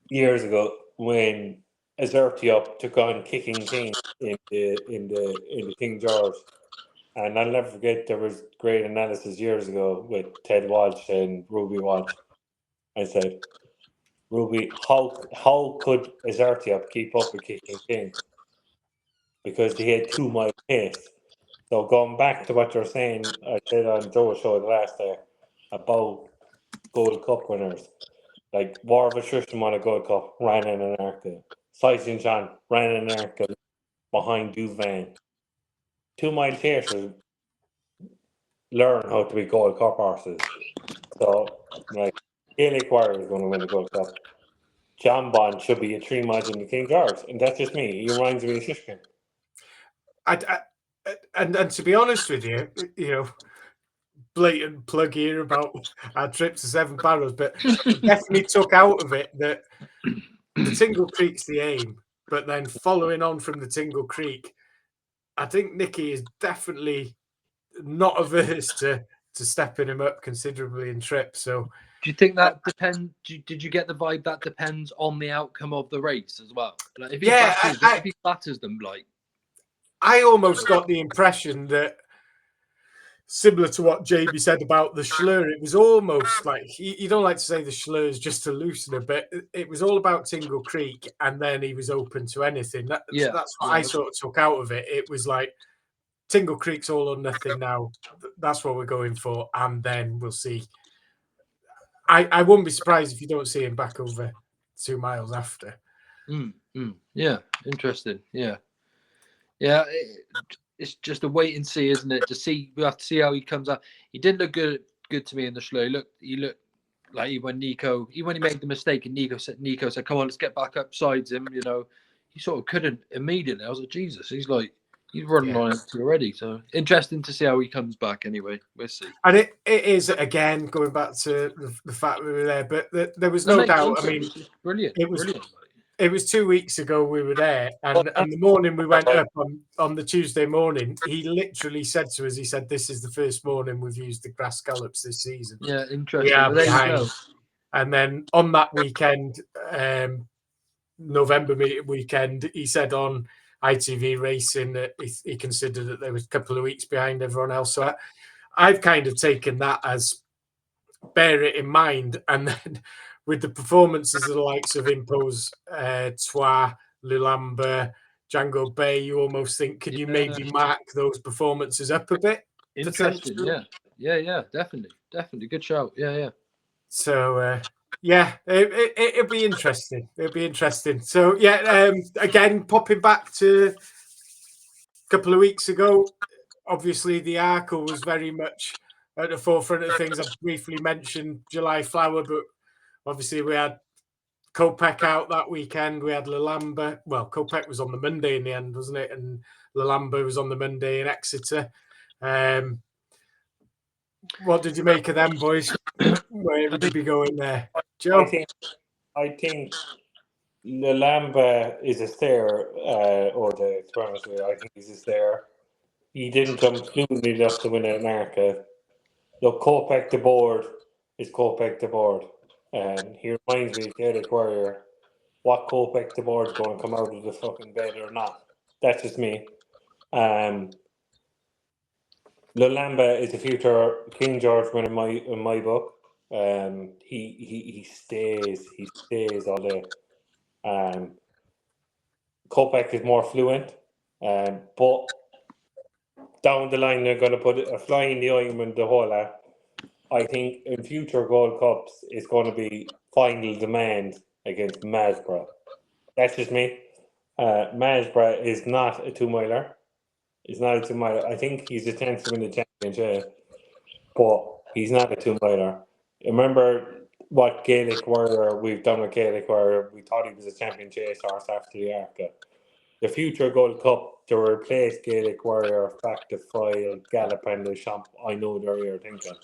Years ago, when Azertiop took on Kicking King in the King George, and I'll never forget there was great analysis years ago with Ted Walsh and Ruby Walsh. I said, Ruby, how could Azertiop keep up with Kicking King? Because he had 2-mile pace. So going back to what you're saying, I said on Joe's show last day about Gold Cup winners. Like War of Attrition won a Gold Cup, ran in an Arca. Cy St. John ran in an Arca behind Duvan. 2-mile chasers learn how to be Gold Cup horses. So, like, Gaelic Warrior is going to win the Gold Cup. John Bon should be a 3-mile in the King George, and that's just me. He reminds me of Shishkin. And to be honest with you, blatant plug here about our trip to 7 Barrows, but definitely took out of it that the Tingle Creek's the aim, but then following on from the Tingle Creek, I think Nicky is definitely not averse to stepping him up considerably in trip. So do you think that depends? Did you get the vibe that depends on the outcome of the race as well? Like if he batters them, like. I almost got the impression that similar to what Jamie said about the slur, it was almost like you don't like to say the slurs just to loosen a bit. It was all about Tingle Creek, and then he was open to anything. That's what I sort of took out of it. It was like Tingle Creek's all or nothing now. That's what we're going for, and then we'll see. I wouldn't be surprised if you don't see him back over 2 miles after. Yeah, interesting. Yeah. It's just a wait and see, isn't it? We have to see how he comes out. He didn't look good to me in the slow. He looked like when he made the mistake, and Nico said, "Come on, let's get back up sides him." You know, he sort of couldn't immediately. I was like, Jesus, he's running on empty already. So interesting to see how he comes back. Anyway, we'll see. And it is again going back to the fact we were there, but there was no doubt. I mean, brilliant. It was 2 weeks ago we were there, and the morning we went up on the Tuesday morning, he literally said to us, he said, "This is the first morning we've used the grass scallops this season." Yeah, interesting. We are behind. And then on that weekend, November weekend, he said on ITV Racing that he considered that there was a couple of weeks behind everyone else. So I've kind of taken that as bear it in mind, and then with the performances of the likes of Impose, Trois, Lulamba, Jango Baie, you almost think, can you maybe mark those performances up a bit? Interesting, yeah, definitely. Good shout, yeah. So, it'll be interesting. So, again, popping back to a couple of weeks ago, obviously the Arkle was very much at the forefront of things. I briefly mentioned July Flower, but obviously we had Kopek out that weekend. We had Lulamba. Well, Kopek was on the Monday in the end, wasn't it? And Lulamba was on the Monday in Exeter. What did you make of them, boys? Where would you be going there, Joe? I think Lulamba is a stair, to be honest with you. I think he's a stair. He didn't come fluently enough to win an Arca. Look, Kopek the board is Kopek the board. And he reminds me of Gaelic Warrior. What Kopek the board's going to come out of the fucking bed or not. That's just me. Lulamba is a future King George winner in my book. He stays all day. Kopek is more fluent, but down the line they're going to put a fly in the ointment the whole lot. I think in future Gold Cups it's going to be final demand against Masborough. That's just me. Masborough is not a 2-miler. He's not a 2-miler. I think he's a chance to win the championship, but he's not a 2-miler. Remember what Gaelic Warrior we've done with Gaelic Warrior? We thought he was a champion chase horse after the Arca. The future Gold Cup to replace Gaelic Warrior, Factor File, Gallop and the Champ, I know they're here thinking,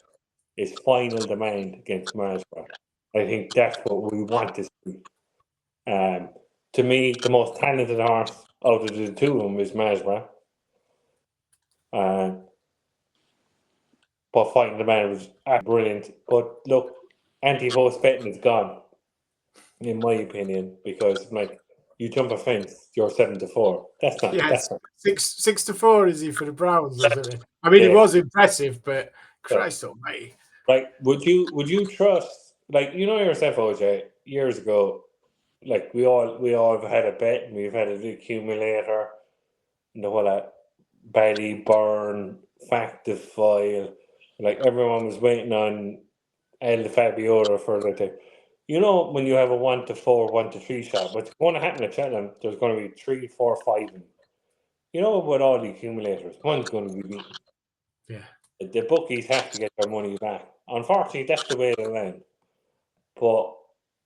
is final demand against Masborough. I think that's what we want to see. To me, the most talented horse out of the two of them is Masborough. But fighting the man was brilliant. But look, anti-post betting is gone, in my opinion, because you jump a fence, you're 7-4. That's not. Yeah, that's not. 6-4 is he for the Browns? Isn't it? I mean, it was impressive, but Christ Almighty! Like, would you trust? Like, you know yourself, OJ, years ago. Like we all have had a bet, and we've had an accumulator, and the whole Ballyburn, Factor File. Like everyone was waiting on El Fabiola for the. You know, when you have a 1-4, 1-3 shot, what's going to happen at Cheltenham? There's going to be 3, 4, 5. You know, with all the accumulators, one's going to be beaten. Yeah. The bookies have to get their money back. Unfortunately, that's the way it'll end. But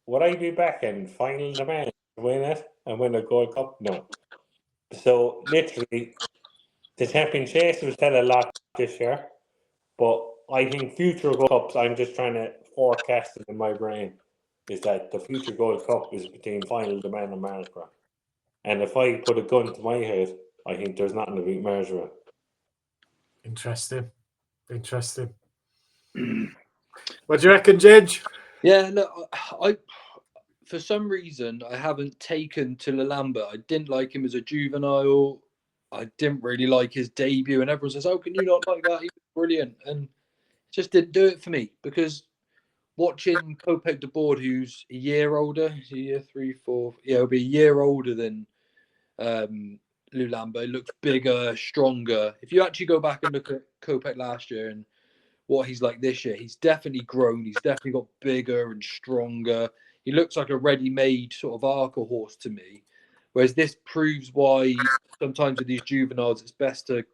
would I be back in final demand to win it and win a Gold Cup? No. So literally, the champion chase will tell a lot this year. But I think future Gold Cups, I'm just trying to forecast it in my brain, is that the future Gold Cup is between final demand and Marsborough. And if I put a gun to my head, I think there's nothing to beat Marsborough. Interesting. What do you reckon, Judge? Yeah, look, I for some reason I haven't taken to Lulamba. I didn't like him as a juvenile. I didn't really like his debut, and everyone says, "How can you not like that? He was brilliant," and just didn't do it for me because watching Kopek de Board, who's a year older, he's a year 3, 4, yeah, he'll be a year older than Lulambo, looks bigger, stronger. If you actually go back and look at Kopek last year and what he's like this year, he's definitely grown. He's definitely got bigger and stronger. He looks like a ready-made sort of Arca horse to me. Whereas this proves why sometimes with these juveniles, it's best to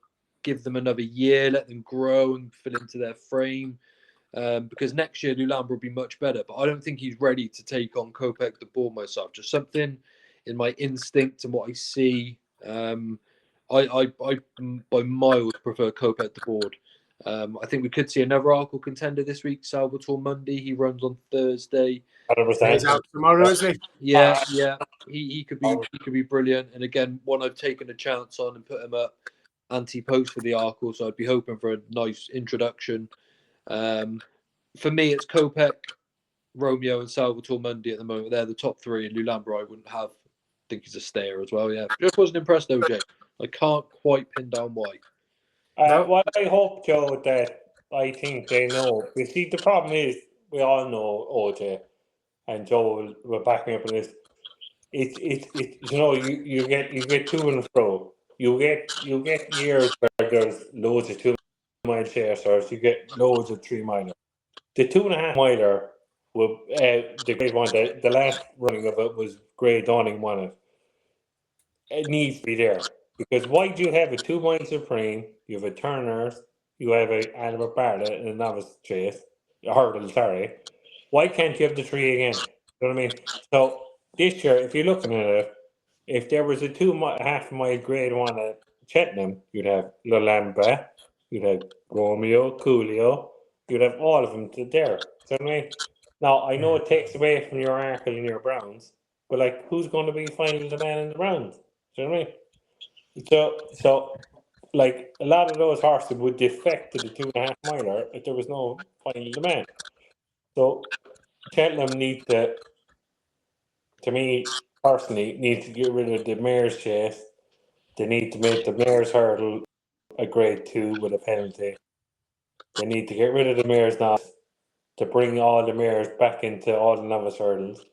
give them another year, let them grow and fit into their frame. Because next year Lulambo will be much better. But I don't think he's ready to take on Kopek de Board myself. Just something in my instinct and what I see. I by miles prefer Kopek de Board. I think we could see another Arkle contender this week, Salvatore Mundi. He runs on Thursday. 100%. He's out tomorrow, isn't he? Yeah. He could be brilliant. And again, one I've taken a chance on and put him up anti-post for the Arkle. So I'd be hoping for a nice introduction. For me, it's Kopek, Romeo, and Salvatore Mundi at the moment. They're the top three, and Lulambo I wouldn't have. I think he's a stayer as well. Yeah, just wasn't impressed though, Jay. I can't quite pin down why. Well, I hope, Joe, that I think they know. You see, the problem is we all know OJ, and Joe will back me up on this. It's you know you get to and fro. You get years where there's loads of 2 mile chasers. You get loads of 3 miler. The 2.5 miler, the grade one. The last running of it was Grey Dawning won it. It needs to be there. Because why do you have a 2 mile supreme? You have a Turner's, you have a Albert Bartlett and a novice chase, a hurdle, sorry. Why can't you have the 3 again? You know what I mean? So this year, if you're looking at it, if there was a 2.5 mile grade one at Cheltenham, you'd have Lolamba, you'd have Romeo, Coolio, you'd have all of them there. You know what I mean? Now I know it takes away from your Arkle and your Browns, but like who's going to be finding the man in the Browns? Do you know what I mean? So, like a lot of those horses would defect to the 2.5 miler if there was no final demand. So, Cheltenham need to me personally, need to get rid of the mare's chase. They need to make the mare's hurdle a grade 2 with a penalty. They need to get rid of the mare's novice to bring all the mares back into all the novice hurdles.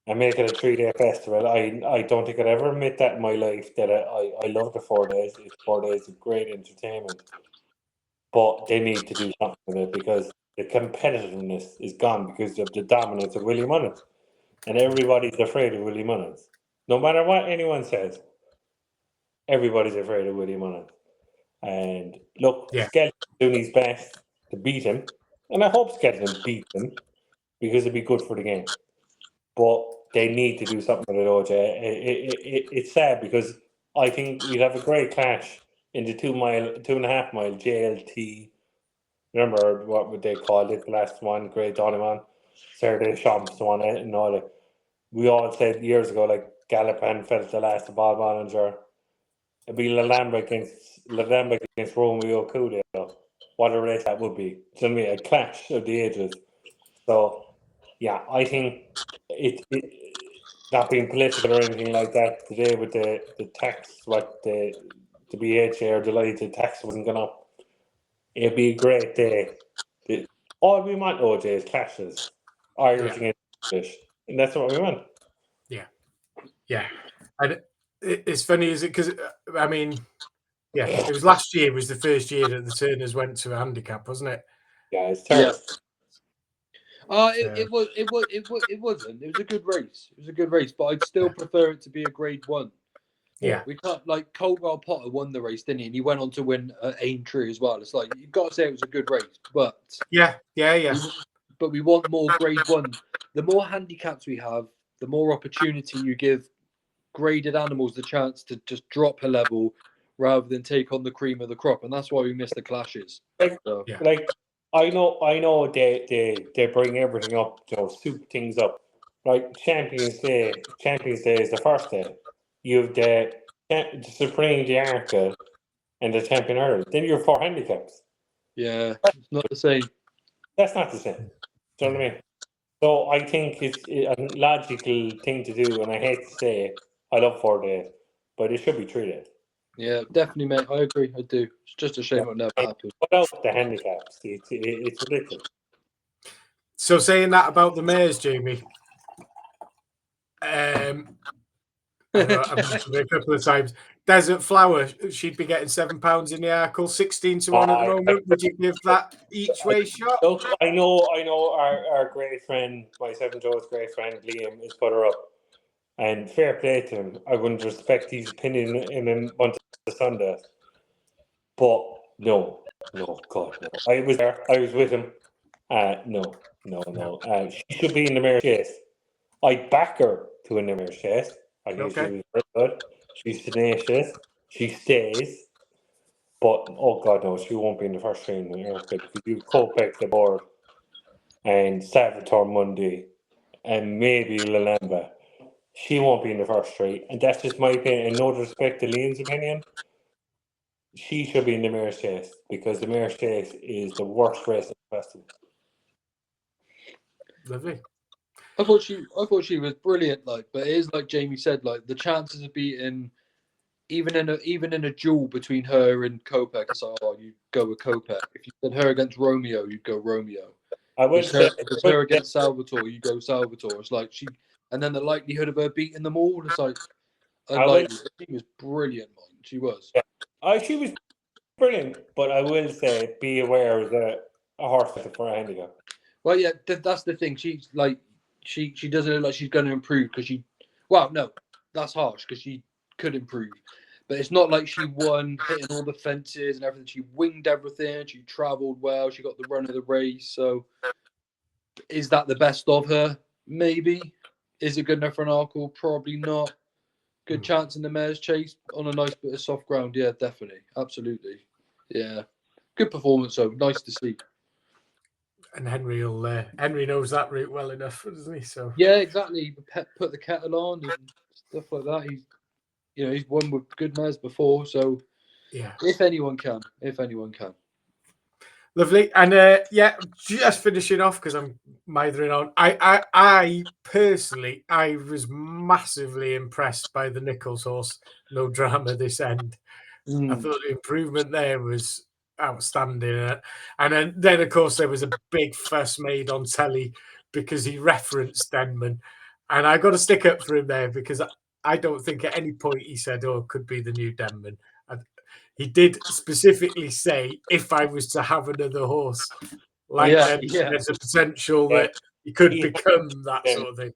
And make it a 3-day festival. I don't think I'd ever admit that in my life that I love the 4 days. It's 4 days of great entertainment. But they need to do something with it because the competitiveness is gone because of the dominance of Willie Mullins. And everybody's afraid of Willie Mullins. No matter what anyone says, everybody's afraid of Willie Mullins. And look, Skelton's doing his best to beat him. And I hope Skelton beats him because it'd be good for the game. But they need to do something with it, OJ. It's sad because I think we'd have a great clash in the 2.5 mile JLT. Remember what would they call it? The last one, Great Donovan, Saturday Champs won it, and all that. We all said years ago, like Galopan felt the last of Bob Bollinger. It'd be Lalamba against Romeo Coolio. What a race that would be. Do you know what I mean? A clash of the ages. So. Yeah, I think it not being political or anything like that today with the tax, what the BHA are delighted the tax wasn't going up. It'd be a great day. All we want, OJ, is clashes, Irish against English, and that's what we want. Yeah. And it's funny, is it? Because I mean, yeah, it was last year was the first year that the Turners went to a handicap, wasn't it? Yeah, it's terrible. Yeah. It wasn't. It was a good race. It was a good race, but I'd still prefer it to be a grade 1. Yeah. We can't, like, Coldwell Potter won the race, didn't he? And he went on to win Aintree as well. It's like, you've got to say it was a good race, but yeah. But we want more grade 1. The more handicaps we have, the more opportunity you give graded animals the chance to just drop a level rather than take on the cream of the crop, and that's why we miss the clashes. Like I know they bring everything up, soup things up. Like Champions Day is the first day. You have the Supreme, the Arkle, and the Champion Hurdle. Then you have 4 handicaps. Yeah, it's not the same. That's not the same. Do you know what I mean? So I think it's a logical thing to do, and I hate to say it, I love 4 days, but it should be 3 days. Yeah, definitely, mate. I agree. I do. It's just a shame it never happened. What else the handicaps? It's ridiculous. So saying that about the mares, Jamie. I know I've mentioned it a couple of times. Desert Flower, she'd be getting £7 in the Arkle, 16 to 1 at the moment. Would you give that each way shot? Look, I know our great friend, my Seven Joe's great friend Liam, is put her up. And fair play to him. I wouldn't respect his opinion in a month of Sunday. But no, God, no. I was there. I was with him. No. She should be in the mayor's chase. I'd back her to win the mayor's chase. I think she was very good. She's tenacious. She stays. But, oh God, no, she won't be in the first three in the mayor's chase. Because you co-pick the board and Salvatore Monday and maybe Lalamba. She won't be in the first three. And that's just my opinion. And no respect to Liam's opinion. She should be in the mayor's chase because the mayor's chase is the worst race in the festival. Lovely. I thought she was brilliant, like, but it is like Jamie said, like the chances of beating even in a duel between her and Kopek, it's like, oh, you go with Kopek. If you said her against Romeo, you go Romeo. I would If say it's her against Salvatore, you go Salvatore. It's like and then the likelihood of her beating them all, it's like unlikely. She was brilliant, man. She was. Yeah. She was brilliant, but I will say, be aware that a horse for a handicap. Well, yeah, that's the thing. She's like, she doesn't look like she's going to improve because she. Well, no, that's harsh because she could improve, but it's not like she won hitting all the fences and everything. She winged everything. She travelled well. She got the run of the race. So, is that the best of her? Maybe. Is it good enough for an Arkle? Probably not. Good chance in the mare's chase on a nice bit of soft ground. Yeah, definitely, absolutely. Yeah, good performance. So nice to see. And Henry knows that route well enough, doesn't he? So yeah, exactly. Put the kettle on and stuff like that. He's won with good mares before, so yeah. If anyone can. Lovely. And just finishing off because I'm mithering on. I personally, I was massively impressed by the Nichols horse. No drama this end. I thought the improvement there was outstanding. And then of course, there was a big fuss made on telly because he referenced Denman. And I got to stick up for him there because I don't think at any point he said, oh, it could be the new Denman. He did specifically say, if I was to have another horse like that, there's a potential that he could become that sort of thing.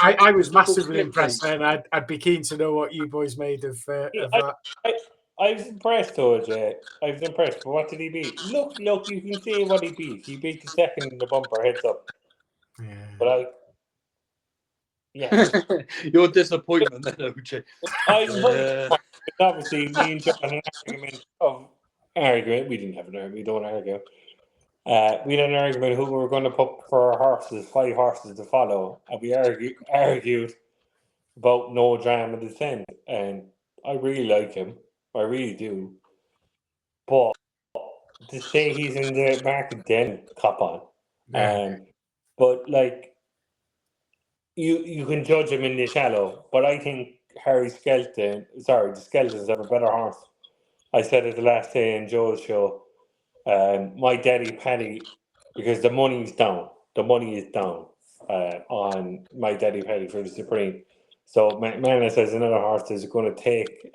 I was massively impressed, and I'd be keen to know what you boys made of that. I was impressed, though, Jay. I was impressed. But what did he beat? Look, you can see what he beat. He beat the second in the bumper heads up. Yeah. But Your disappointment then, OJ. Obviously, me and John had an argument. We didn't have an argument. We don't argue. We had an argument who we were going to put for our horses, 5 horses to follow, and we argued about No Drama Descent. And I really like him. I really do. But to say he's in the market, then cop on. But like, you can judge him in the shallow, but I think the Skeletons have a better horse. I said it the last day in Joe's show. My daddy Paddy, because the money's down. The money is down on my daddy Paddy for the Supreme. So McManus has another horse that's going to take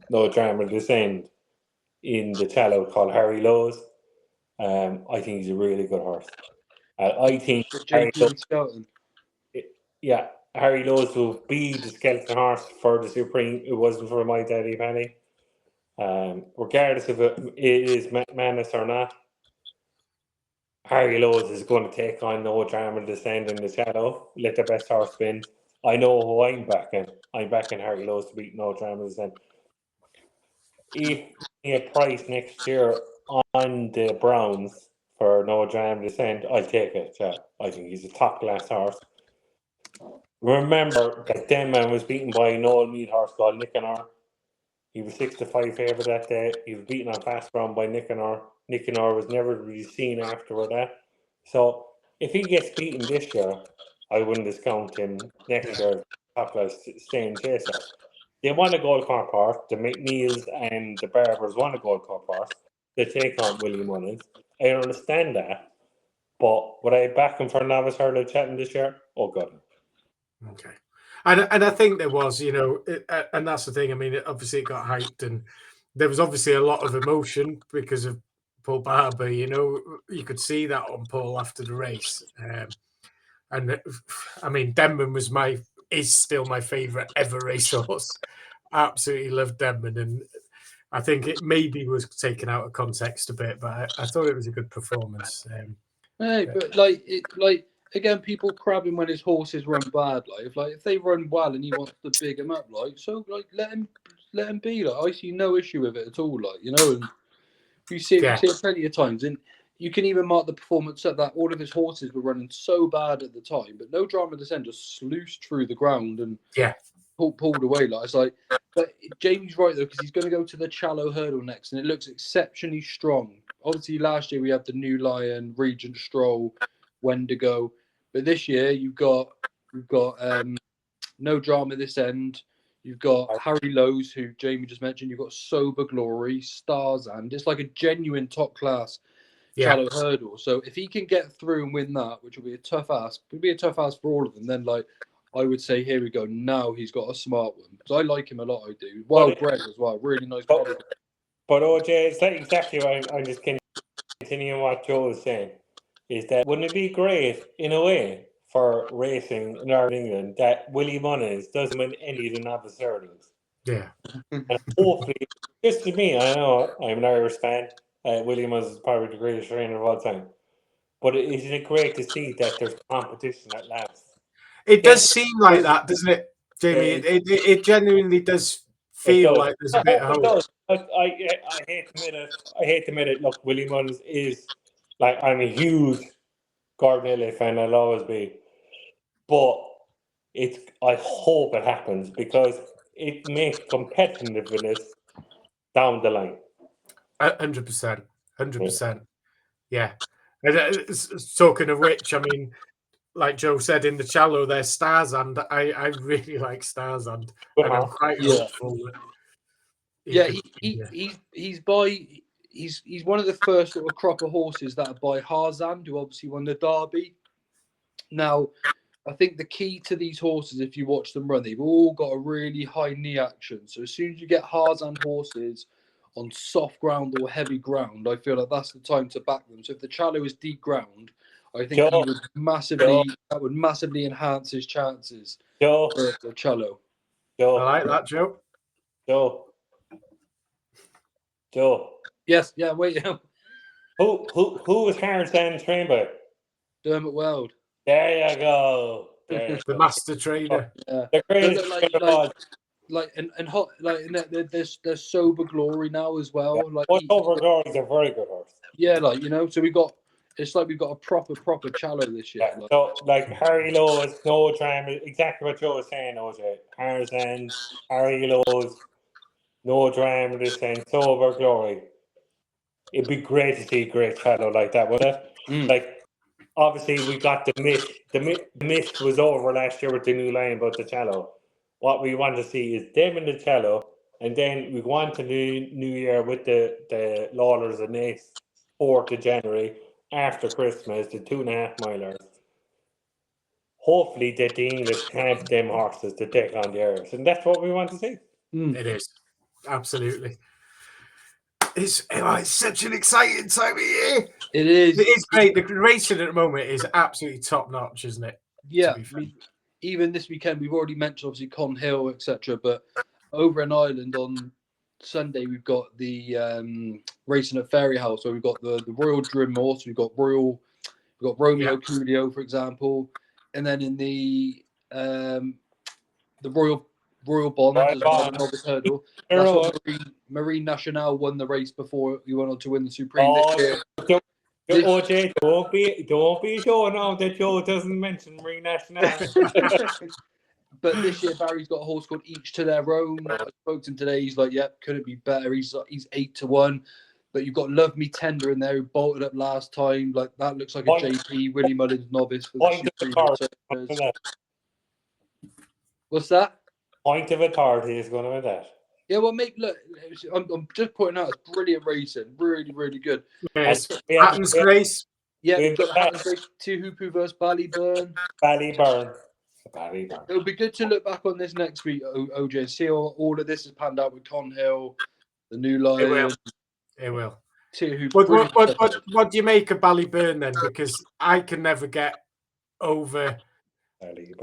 No Drama Descent in the shallow called Harry Lowe's. I think he's a really good horse. I think Harry Lowe's will be the skeleton horse for the Supreme. It wasn't for my daddy Paddy. Regardless if it is McManus or not, Harry Lowe's is going to take on No Drama Descent in the shadow. Let the best horse win. I know who I'm backing. I'm backing Harry Lowe's to beat No Drama Descent. If he a price next year on the Browns for No Drama Descent, I'll take it. Yeah, I think he's a top class horse. Remember that Denman was beaten by an old meat horse called Nicanor. He was 6-5 favourite that day. He was beaten on fast ground by Nicanor. Nicanor was never really seen afterward that. So if he gets beaten this year, I wouldn't discount him next year. Top class staying chaser. They won a Gold Cup horse. The McNeils and the Barbers won a Gold Cup horse. They take on Willie Mullins. I understand that. But would I back him for a novice hurdle at Cheltenham this year? Oh, God. Okay. And I think there was, you know, and that's the thing. I mean, obviously it got hyped, and there was obviously a lot of emotion because of Paul Barber. You know, you could see that on Paul after the race. And I mean, Denman is still my favourite ever racehorse. Absolutely loved Denman, and I think it maybe was taken out of context a bit, but I thought it was a good performance. Hey, but again, people crabbing when his horses run bad. If they run well and he wants to big him up, let him be. I see no issue with it at all. And we see it plenty of times, and you can even mark the performance at that all of his horses were running so bad at the time, but No Drama Descent just sluiced through the ground and pulled away. But Jamie's right though, because he's going to go to the Shallow Hurdle next, and it looks exceptionally strong. Obviously, last year we had the New Lion, Regent Stroll, Wendigo, but this year you've got No Drama this end. You've got Harry Lowe's, who Jamie just mentioned. You've got Sober Glory, Stars, and it's like a genuine top class Shallow Hurdle. So if he can get through and win that, which will be a tough ask, it'll be a tough ask for all of them. Then I would say, here we go. Now he's got a smart one. Because I like him a lot. I do. Well bred as well. Really nice. But OJ, it's like exactly what I'm just continuing what Joe was saying. Is that wouldn't it be great in a way for racing in Northern England that Willie Mullins doesn't win any of the novice hurdles? Yeah. And hopefully, just to me, I know I'm an Irish fan. Willie Mullins is probably the greatest trainer of all time. But isn't it great to see that there's competition at last? It does seem like that, doesn't it, Jamie? It genuinely does feel like there's a bit of hope. I hate to admit it. I hate to admit it. Look, Willie Mullins is I'm a huge Gordon Elliott fan. I'll always be. But I hope it happens because it makes competitiveness down the line. 100%. 100%. Yeah. And talking of which, I mean, like Joe said in the Shallow, there's Stars, and I really like Stars, and I'm quite hopeful that he's one of the first sort of crop of horses that are by Harzand, who obviously won the Derby. Now, I think the key to these horses, if you watch them run, they've all got a really high knee action. So as soon as you get Harzand horses on soft ground or heavy ground, I feel like that's the time to back them. So if the Shallow is deep ground, I think that would massively enhance his chances for the Shallow. I like that, Joe. Joe. Yes, yeah, wait. Who was Harzand trained by? Dermot Weld. There you go. The master trainer. Yeah. The greatest there's Sober Glory now as well. Yeah. Sober Glory is a very good horse. Yeah, so we've got a proper Shallow this year. Yeah. So Harry Lowe's, No Drama, exactly what Joe was saying, OJ. Harzand, Harry Lowe's, No Drama, Sober Glory. It'd be great to see a great Shallow like that, wouldn't it? Obviously, we got the myth. The myth was over last year with the New Lion about the Shallow. What we want to see is them in the Shallow, and then we go on to the New Year with the Lawlers and Ace, 4th of January, after Christmas, the 2.5 milers. Hopefully, that the English have them horses to take on the Irish, and that's what we want to see. It is. Absolutely. It's such an exciting time of year. It is. It is great. The racing at the moment is absolutely top notch, isn't it? Yeah. Even this weekend, we've already mentioned obviously Con Hill, etc. But over in Ireland on Sunday, we've got the racing at Fairy House. So we've got the Royal Drim Horse. We've got Romeo Coolio, for example, and then in the Royal Bond as well, the Novice Hurdle. That's what Marine Nationale won the race before he went on to win the Supreme this year. OJ, don't be sure now that Joe doesn't mention Marine Nationale. But this year Barry's got a horse called Each to Their Own. I spoke to him today. He's like, "Yep, could it be better?" He's 8-1. But you've got Love Me Tender in there, who bolted up last time. Like that looks like a JP Willie Mullins novice for the Supreme. What's that? Point of authority is going to be that. Yeah, well, maybe look. I'm just pointing out it's brilliant racing, really, really good. Yes. Yeah, Hatton's Grace. Yeah, We've we've got the got Hatton's Grace, Tiahupu versus Ballyburn. Ballyburn. It'll be good to look back on this next week, OJ, and see how all of this has panned out with Conhill, the new Lion. It will. Tiahupu. What do you make of Ballyburn then? Because I can never get over.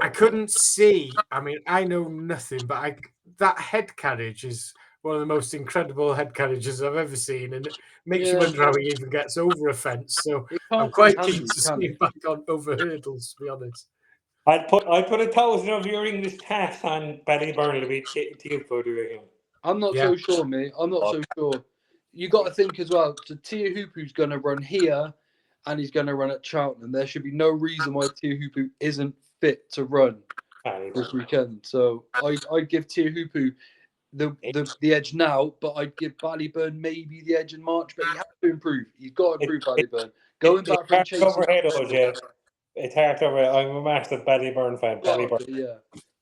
I couldn't see. I mean, I know nothing, but that head carriage is one of the most incredible head carriages I've ever seen, and it makes you wonder how he even gets over a fence. So I'm quite keen to see him back on over hurdles, to be honest. I'd put 1,000 of your English tax on Ballyburn to be Tiahupu. I'm not so sure, mate. I'm not so sure. You got to think as well. So Tiahupu's going to run here, and he's going to run at Cheltenham. There should be no reason why Tiahupu isn't fit to run this weekend. So I'd give Tiahupu the edge now, but I'd give Ballyburn maybe the edge in March. But he has to improve. He's got to improve Ballyburn. Going back from chasing overhead, OJ. It's hard over. I'm a massive Ballyburn fan. Ballyburn. Yeah.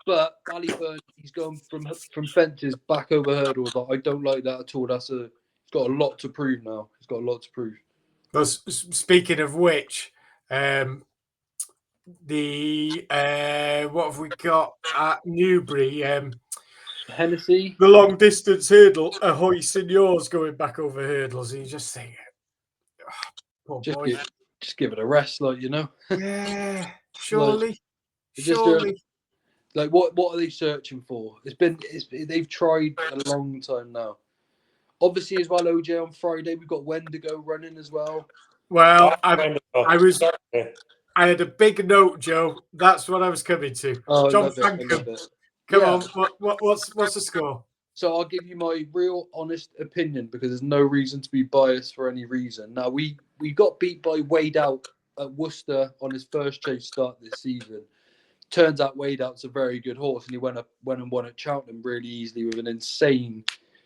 But Ballyburn, he's going from fences back over hurdles. I don't like that at all. He's got a lot to prove now. He's got a lot to prove. Well, speaking of which, what have we got at Newbury? Hennessy, the long distance hurdle. Ahoy, Seniors going back over hurdles. And you just think, oh, poor boy. Just give it a rest, Yeah, surely. Like what are they searching for? They've tried a long time now. Obviously, as well, OJ, on Friday we've got Wendigo running as well. Well, I had a big note, Joe. That's what I was coming to. Oh, John Durkan. Come on, what's the score? So I'll give you my real honest opinion because there's no reason to be biased for any reason. Now we got beat by Wade Out at Worcester on his first chase start this season. Turns out Wade Out's a very good horse, and he went and won at Cheltenham really easily with an insane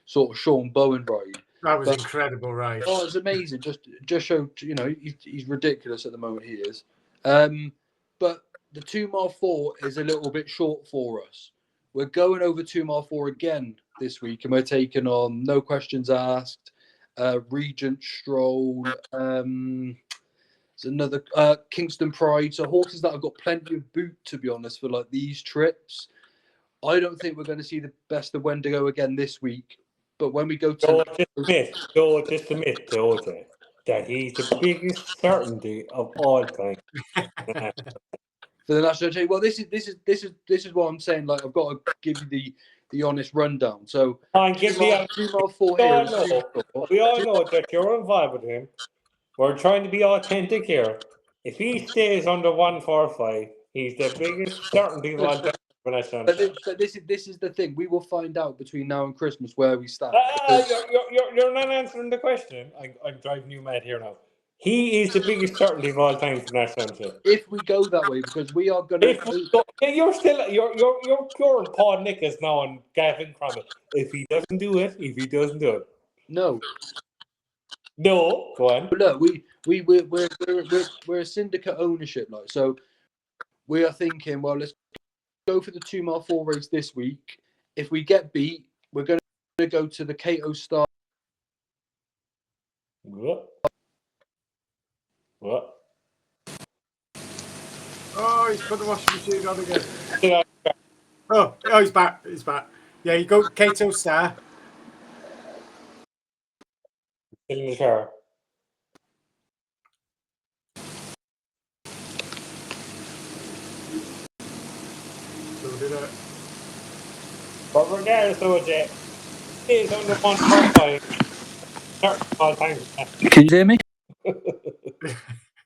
sort of Sean Bowen ride. That was incredible, right? Oh, it's amazing. Just showed, he's ridiculous at the moment. He is. But the 2 mile 4 is a little bit short for us. We're going over 2 mile 4 again this week, and we're taking on No Questions Asked, Regent Stroll. There's another Kingston Pride. So horses that have got plenty of boot, to be honest, for like these trips. I don't think we're going to see the best of Wendigo again this week. But when we go to just admit to OJ that he's the biggest certainty of all time for the national team. Well, this is what I'm saying. Like, I've got to give you the honest rundown. So give me 2 mile 4 here. We all know that you're involved with him. We're trying to be authentic here. If he stays under 145, he's the biggest certainty of all time. But this is the thing. We will find out between now and Christmas where we stand. You're not answering the question. I'm driving you mad here now. He is the biggest certainty of all time for national championship. If we go that way, because we are going to. You're pure Paul Nicholas now and Gavin Cromwell. If he doesn't do it, no. No, go on. But look, we're a syndicate ownership, like, so we are thinking, well, let's go for the 2 mile 4 race this week. If we get beat, we're going to go to the Cato Star. What? Oh, he's put the washing machine on again. Oh, he's back. Yeah, you go Cato Star. In the shower. But regardless, OJ, he's under 145. All time. Can you hear me?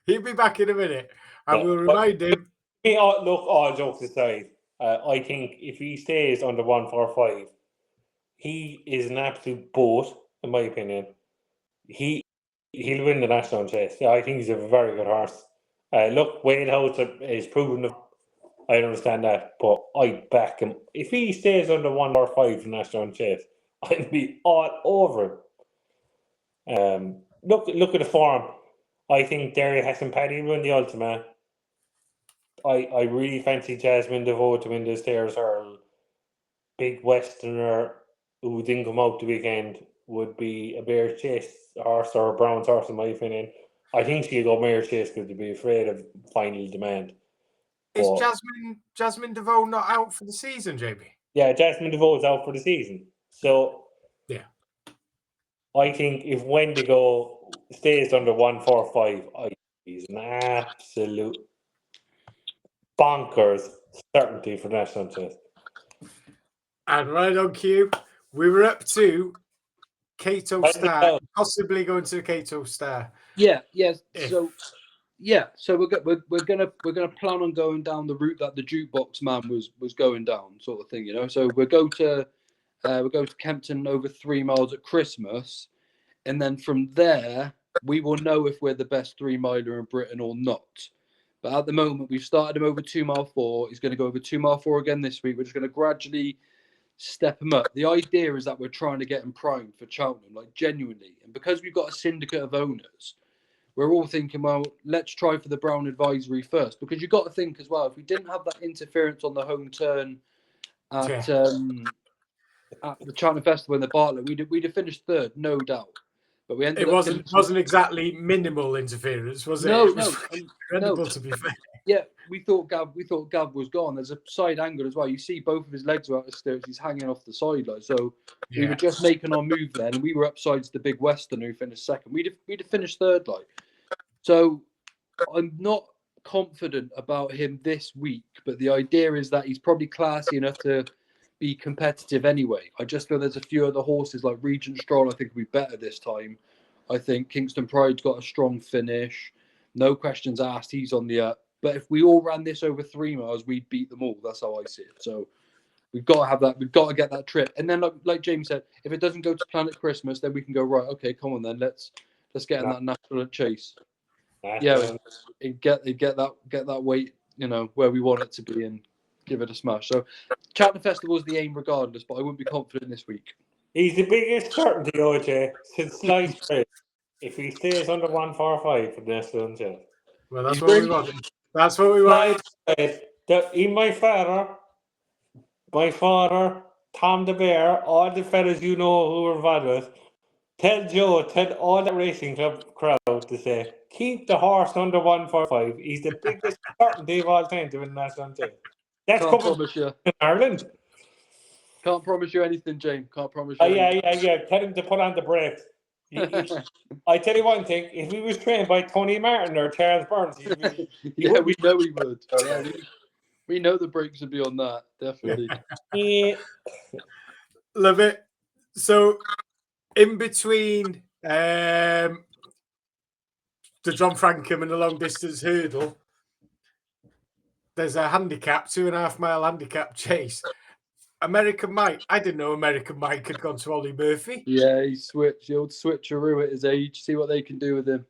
He'll be back in a minute. I will remind him. Look, all jokes aside, I think if he stays under 145, he is an absolute boat, in my opinion. He'll win the national chase. Yeah, I think he's a very good horse. Look, WODHOOH is proven. I understand that, but I back him. If he stays under 145 for national chase, I'd be all over him. Look at the form. I think Derry Hassan Paddy win the Ultima. I really fancy Jasmine DeVoe to win this Stairs Hurdle. big Westerner who didn't come out the weekend would be a Bear Chase horse or a Browns horse, in my opinion. I think she'll go Mare Chase because they'd be afraid of final demand. Is But, Jasmine DeVoe not out for the season, JB? yeah, Jasmine DeVoe is out for the season. So Yeah. I think if Wendigo stays under 145, he's an absolute bonkers certainty for national chase. And right on cue, we were up to Cato Star, possibly going to Cato Star. Yeah. So we're gonna plan on going down the route that the Jukebox Man was going down, sort of thing, you know. So we'll go to Kempton over 3 miles at Christmas, and then from there we will know if we're the best 3 miler in Britain or not. But at the moment, we've started him over 2 mile 4. He's going to go over 2 mile 4 again this week. We're just going to gradually step him up. The idea is that we're trying to get him primed for Cheltenham, like genuinely. And because we've got a syndicate of owners, we're all thinking, well, let's try for the Brown Advisory first. Because you've got to think as well, if we didn't have that interference on the home turn at the Cheltenham Festival in the Bartlett, we'd have finished third, no doubt. But we ended up wasn't exactly minimal interference, was it? No, it was incredible, to be fair. Yeah, we thought Gav was gone. There's a side angle as well. You see both of his legs are out of stirrups. He's hanging off the sideline. So we were just making our move then, and we were upsides the big Westerner who finished second. We'd have finished third, like. So I'm not confident about him this week, but the idea is that he's probably classy enough to be competitive anyway. I just feel there's a few other horses like Regent Stroll. I think will be better this time. I think Kingston Pride's got a strong finish. No questions asked. He's on the up. But if we all ran this over 3 miles, we'd beat them all. That's how I see it. So we've got to have that. We've got to get that trip. And then, like James said, if it doesn't go to Planet Christmas, then we can go, right, okay, come on then. Let's get in that national chase. Yeah, and get that weight, you know, where we want it to be and give it a smash. So Cheltenham Festival is the aim regardless, but I wouldn't be confident this week. He's the biggest certainty, OJ, since sliced bread. If he stays under 145 for the national chase. Well, that's what we wanted. That's what we wanted. Even my father, Tom the Bear, all the fellas you know who were involved with, tell all the racing club crowd to say, keep the horse under 145. He's the biggest certainty of all time to win the national chase. That's Can't promise you in Ireland. Can't promise you anything, James. Can't promise you. Yeah. Tell him to put on the brakes. I tell you one thing: if he was trained by Tony Martin or Charles Burns, we know he would. Yeah, we know the brakes would be on that, definitely. Yeah. Love it. So, in between the John Frankham and the long distance hurdle, there's a handicap, 2.5 mile handicap chase. American Mike. I didn't know American Mike had gone to Ollie Murphy. Yeah, he switched. The old switcheroo at his age. See what they can do with him.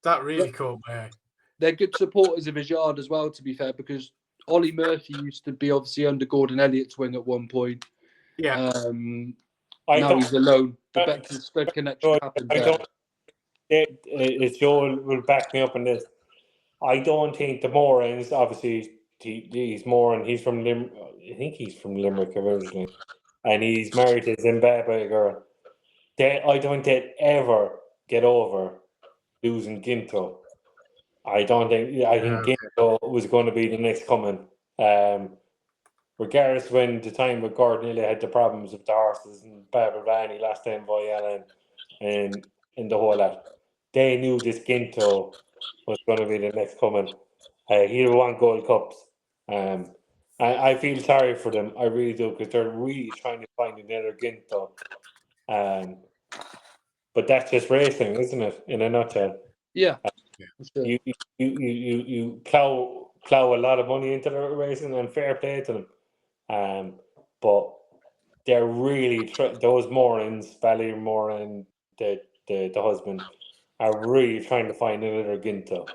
That really caught my eye. They're good supporters of his yard as well, to be fair, because Ollie Murphy used to be obviously under Gordon Elliott's wing at one point. Yeah. Now he's alone. The Beckton spread connection happened there. Joel will back me up on this. I don't think the Morans, obviously, he's Moran. He's from I think he's from Limerick originally, and he's married to a Zimbabwe girl. I don't think they'd ever get over losing Ginto. I think Ginto was going to be the next coming. Regardless when the time with Gordon Elliott had the problems with the horses and Barbara Vanny last time by Allen and the whole lot, they knew this Ginto was going to be the next coming. He won Gold Cups. I feel sorry for them. I really do, because they're really trying to find another Ginto. But that's just racing, isn't it? In a nutshell. Yeah. You plow a lot of money into the racing, and fair play to them. But they're really those Morans, Valley Moran, the husband, are really trying to find another Ginto.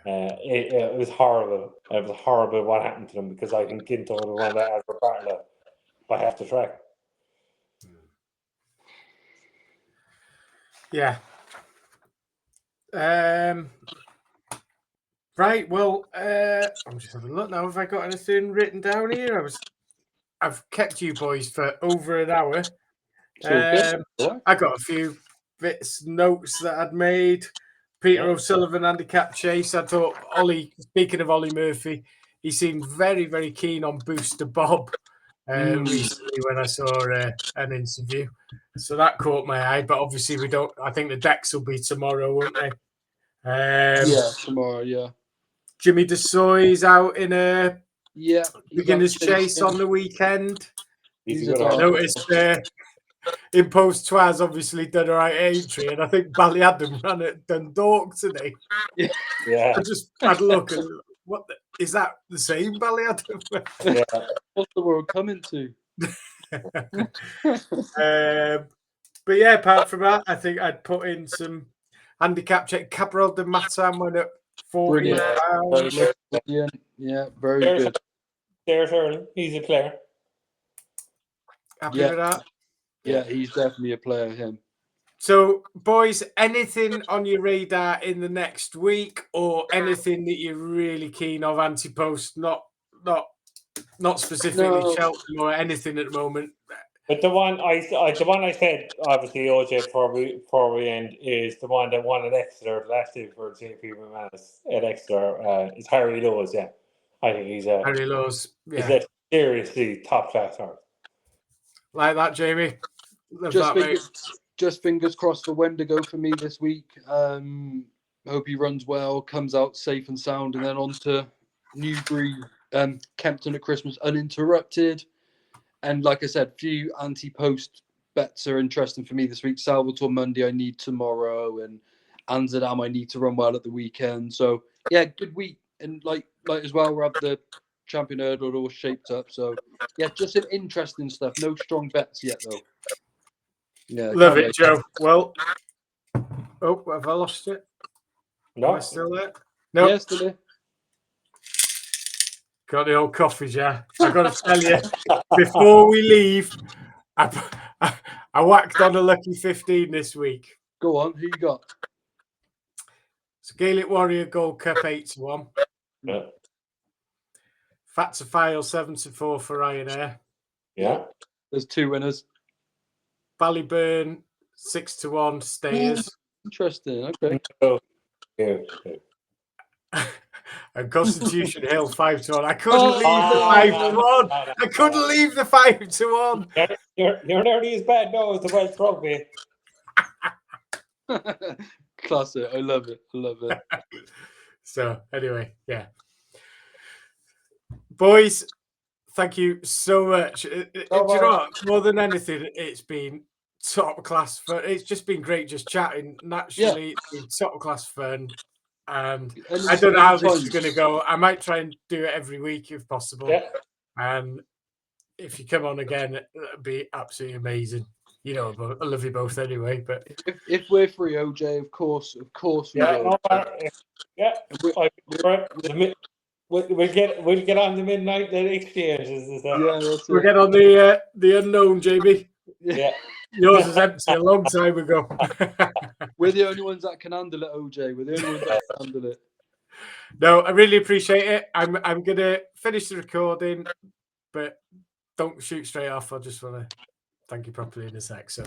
It was horrible. It was horrible what happened to them, because I think Ginto would have won that as a partner by half the track. Yeah. Right. Well, I'm just having a look now. Have I got anything written down here? I've kept you boys for over an hour. So I got a few notes that I'd made. Peter O'Sullivan handicap chase. I thought Ollie, speaking of Ollie Murphy, he seemed very, very keen on Booster Bob recently when I saw an interview. So that caught my eye. But obviously we don't. I think the decks will be tomorrow, won't they? yeah, tomorrow. Yeah. Jimmy DeSoy's out in a beginner's out chase on the weekend. He's a a good I dog. noticed in post Twaz obviously done a right entry, and I think Ballyadam ran at Dundalk today. Yeah. I just had a look and is that the same Ballyadam? Yeah. What's the world coming to? But yeah, apart from that, I think I'd put in some handicap check. Cabral de Matam went at £40. Brilliant. Yeah, very good. There's Early. He's a player. Happy with that? Yeah, he's definitely a player, him. So, boys, anything on your radar in the next week, or anything that you're really keen of anti-post? Not specifically Cheltenham or anything at the moment. But the one I said, obviously, OJ before we end, is the one that won at Exeter last year for JP McManus at Exeter. Is Harry Lowes. Yeah, I think he's a Harry Lowes. Yeah, he's a seriously top class horse. Like that, Jamie. Love Just that, mate. Just fingers crossed for Wendigo for me this week. Hope he runs well, comes out safe and sound, and then on to Newbury, Kempton at Christmas uninterrupted. And like I said, few anti-post bets are interesting for me this week. Salvatore Monday I need tomorrow, and ANZADAM I need to run well at the weekend. So yeah, good week. And like as well, we'll have the Champion Hurdle all shaped up. So yeah, just some interesting stuff. No strong bets yet though. Yeah, love it, Joe. Well, oh, have I lost it? No, Am I still there? No. Yes, still there. Got the old coffee jar. I got to tell you, before we leave, I whacked on a lucky 15 this week. Go on, who you got? It's Gaelic Warrior Gold Cup 8-1. Yeah. Fat to File 7-4 for Ryanair. Yeah. There's two winners. Ballyburn 6-1 Stayers. Interesting. Okay. Yeah. And Constitution Hill 5-1. I couldn't leave the 5-1. I couldn't leave the 5-1. You're nearly as bad now as the Welsh Rugby. Classic. I love it. I love it. So anyway, yeah. Boys, thank you so much. Do you know what? More than anything, it's been top class fun. It's just been great just chatting. Naturally, it's been top class fun. And I don't know how this is going to go. I might try and do it every week if possible. Yeah. And if you come on again, it'd be absolutely amazing. You know, I love you both anyway. But if we're free, OJ, of course we will. Yeah. We'll get on the midnight exchanges. We'll get on the unknown, JB. Yeah. Yours is empty a long time ago. We're the only ones that can handle it, OJ. We're the only ones that can handle it. No, I really appreciate it. I'm gonna finish the recording, but don't shoot straight off. I just want to thank you properly in a sec. So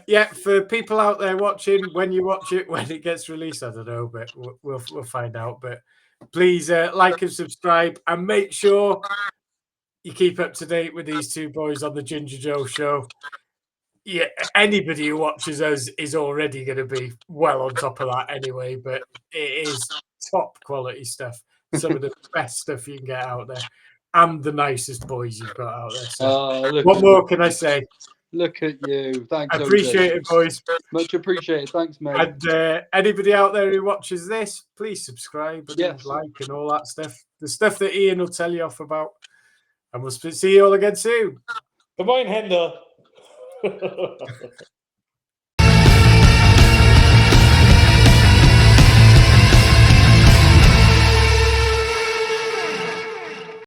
yeah, for people out there watching, when you watch it, when it gets released, I don't know, but we'll find out. But please like and subscribe, and make sure you keep up to date with these two boys on the Ginger Joe show. Yeah, anybody who watches us is already going to be well on top of that anyway, but it is top quality stuff. Some of the best stuff you can get out there, and the nicest boys you've got out there. So what more can I say? Look at you. Thanks, I appreciate it, boys. Much appreciated. Thanks, mate. And anybody out there who watches this, please subscribe and like and all that stuff. The stuff that Ian will tell you off about. And we'll see you all again soon. Goodbye, Hendo.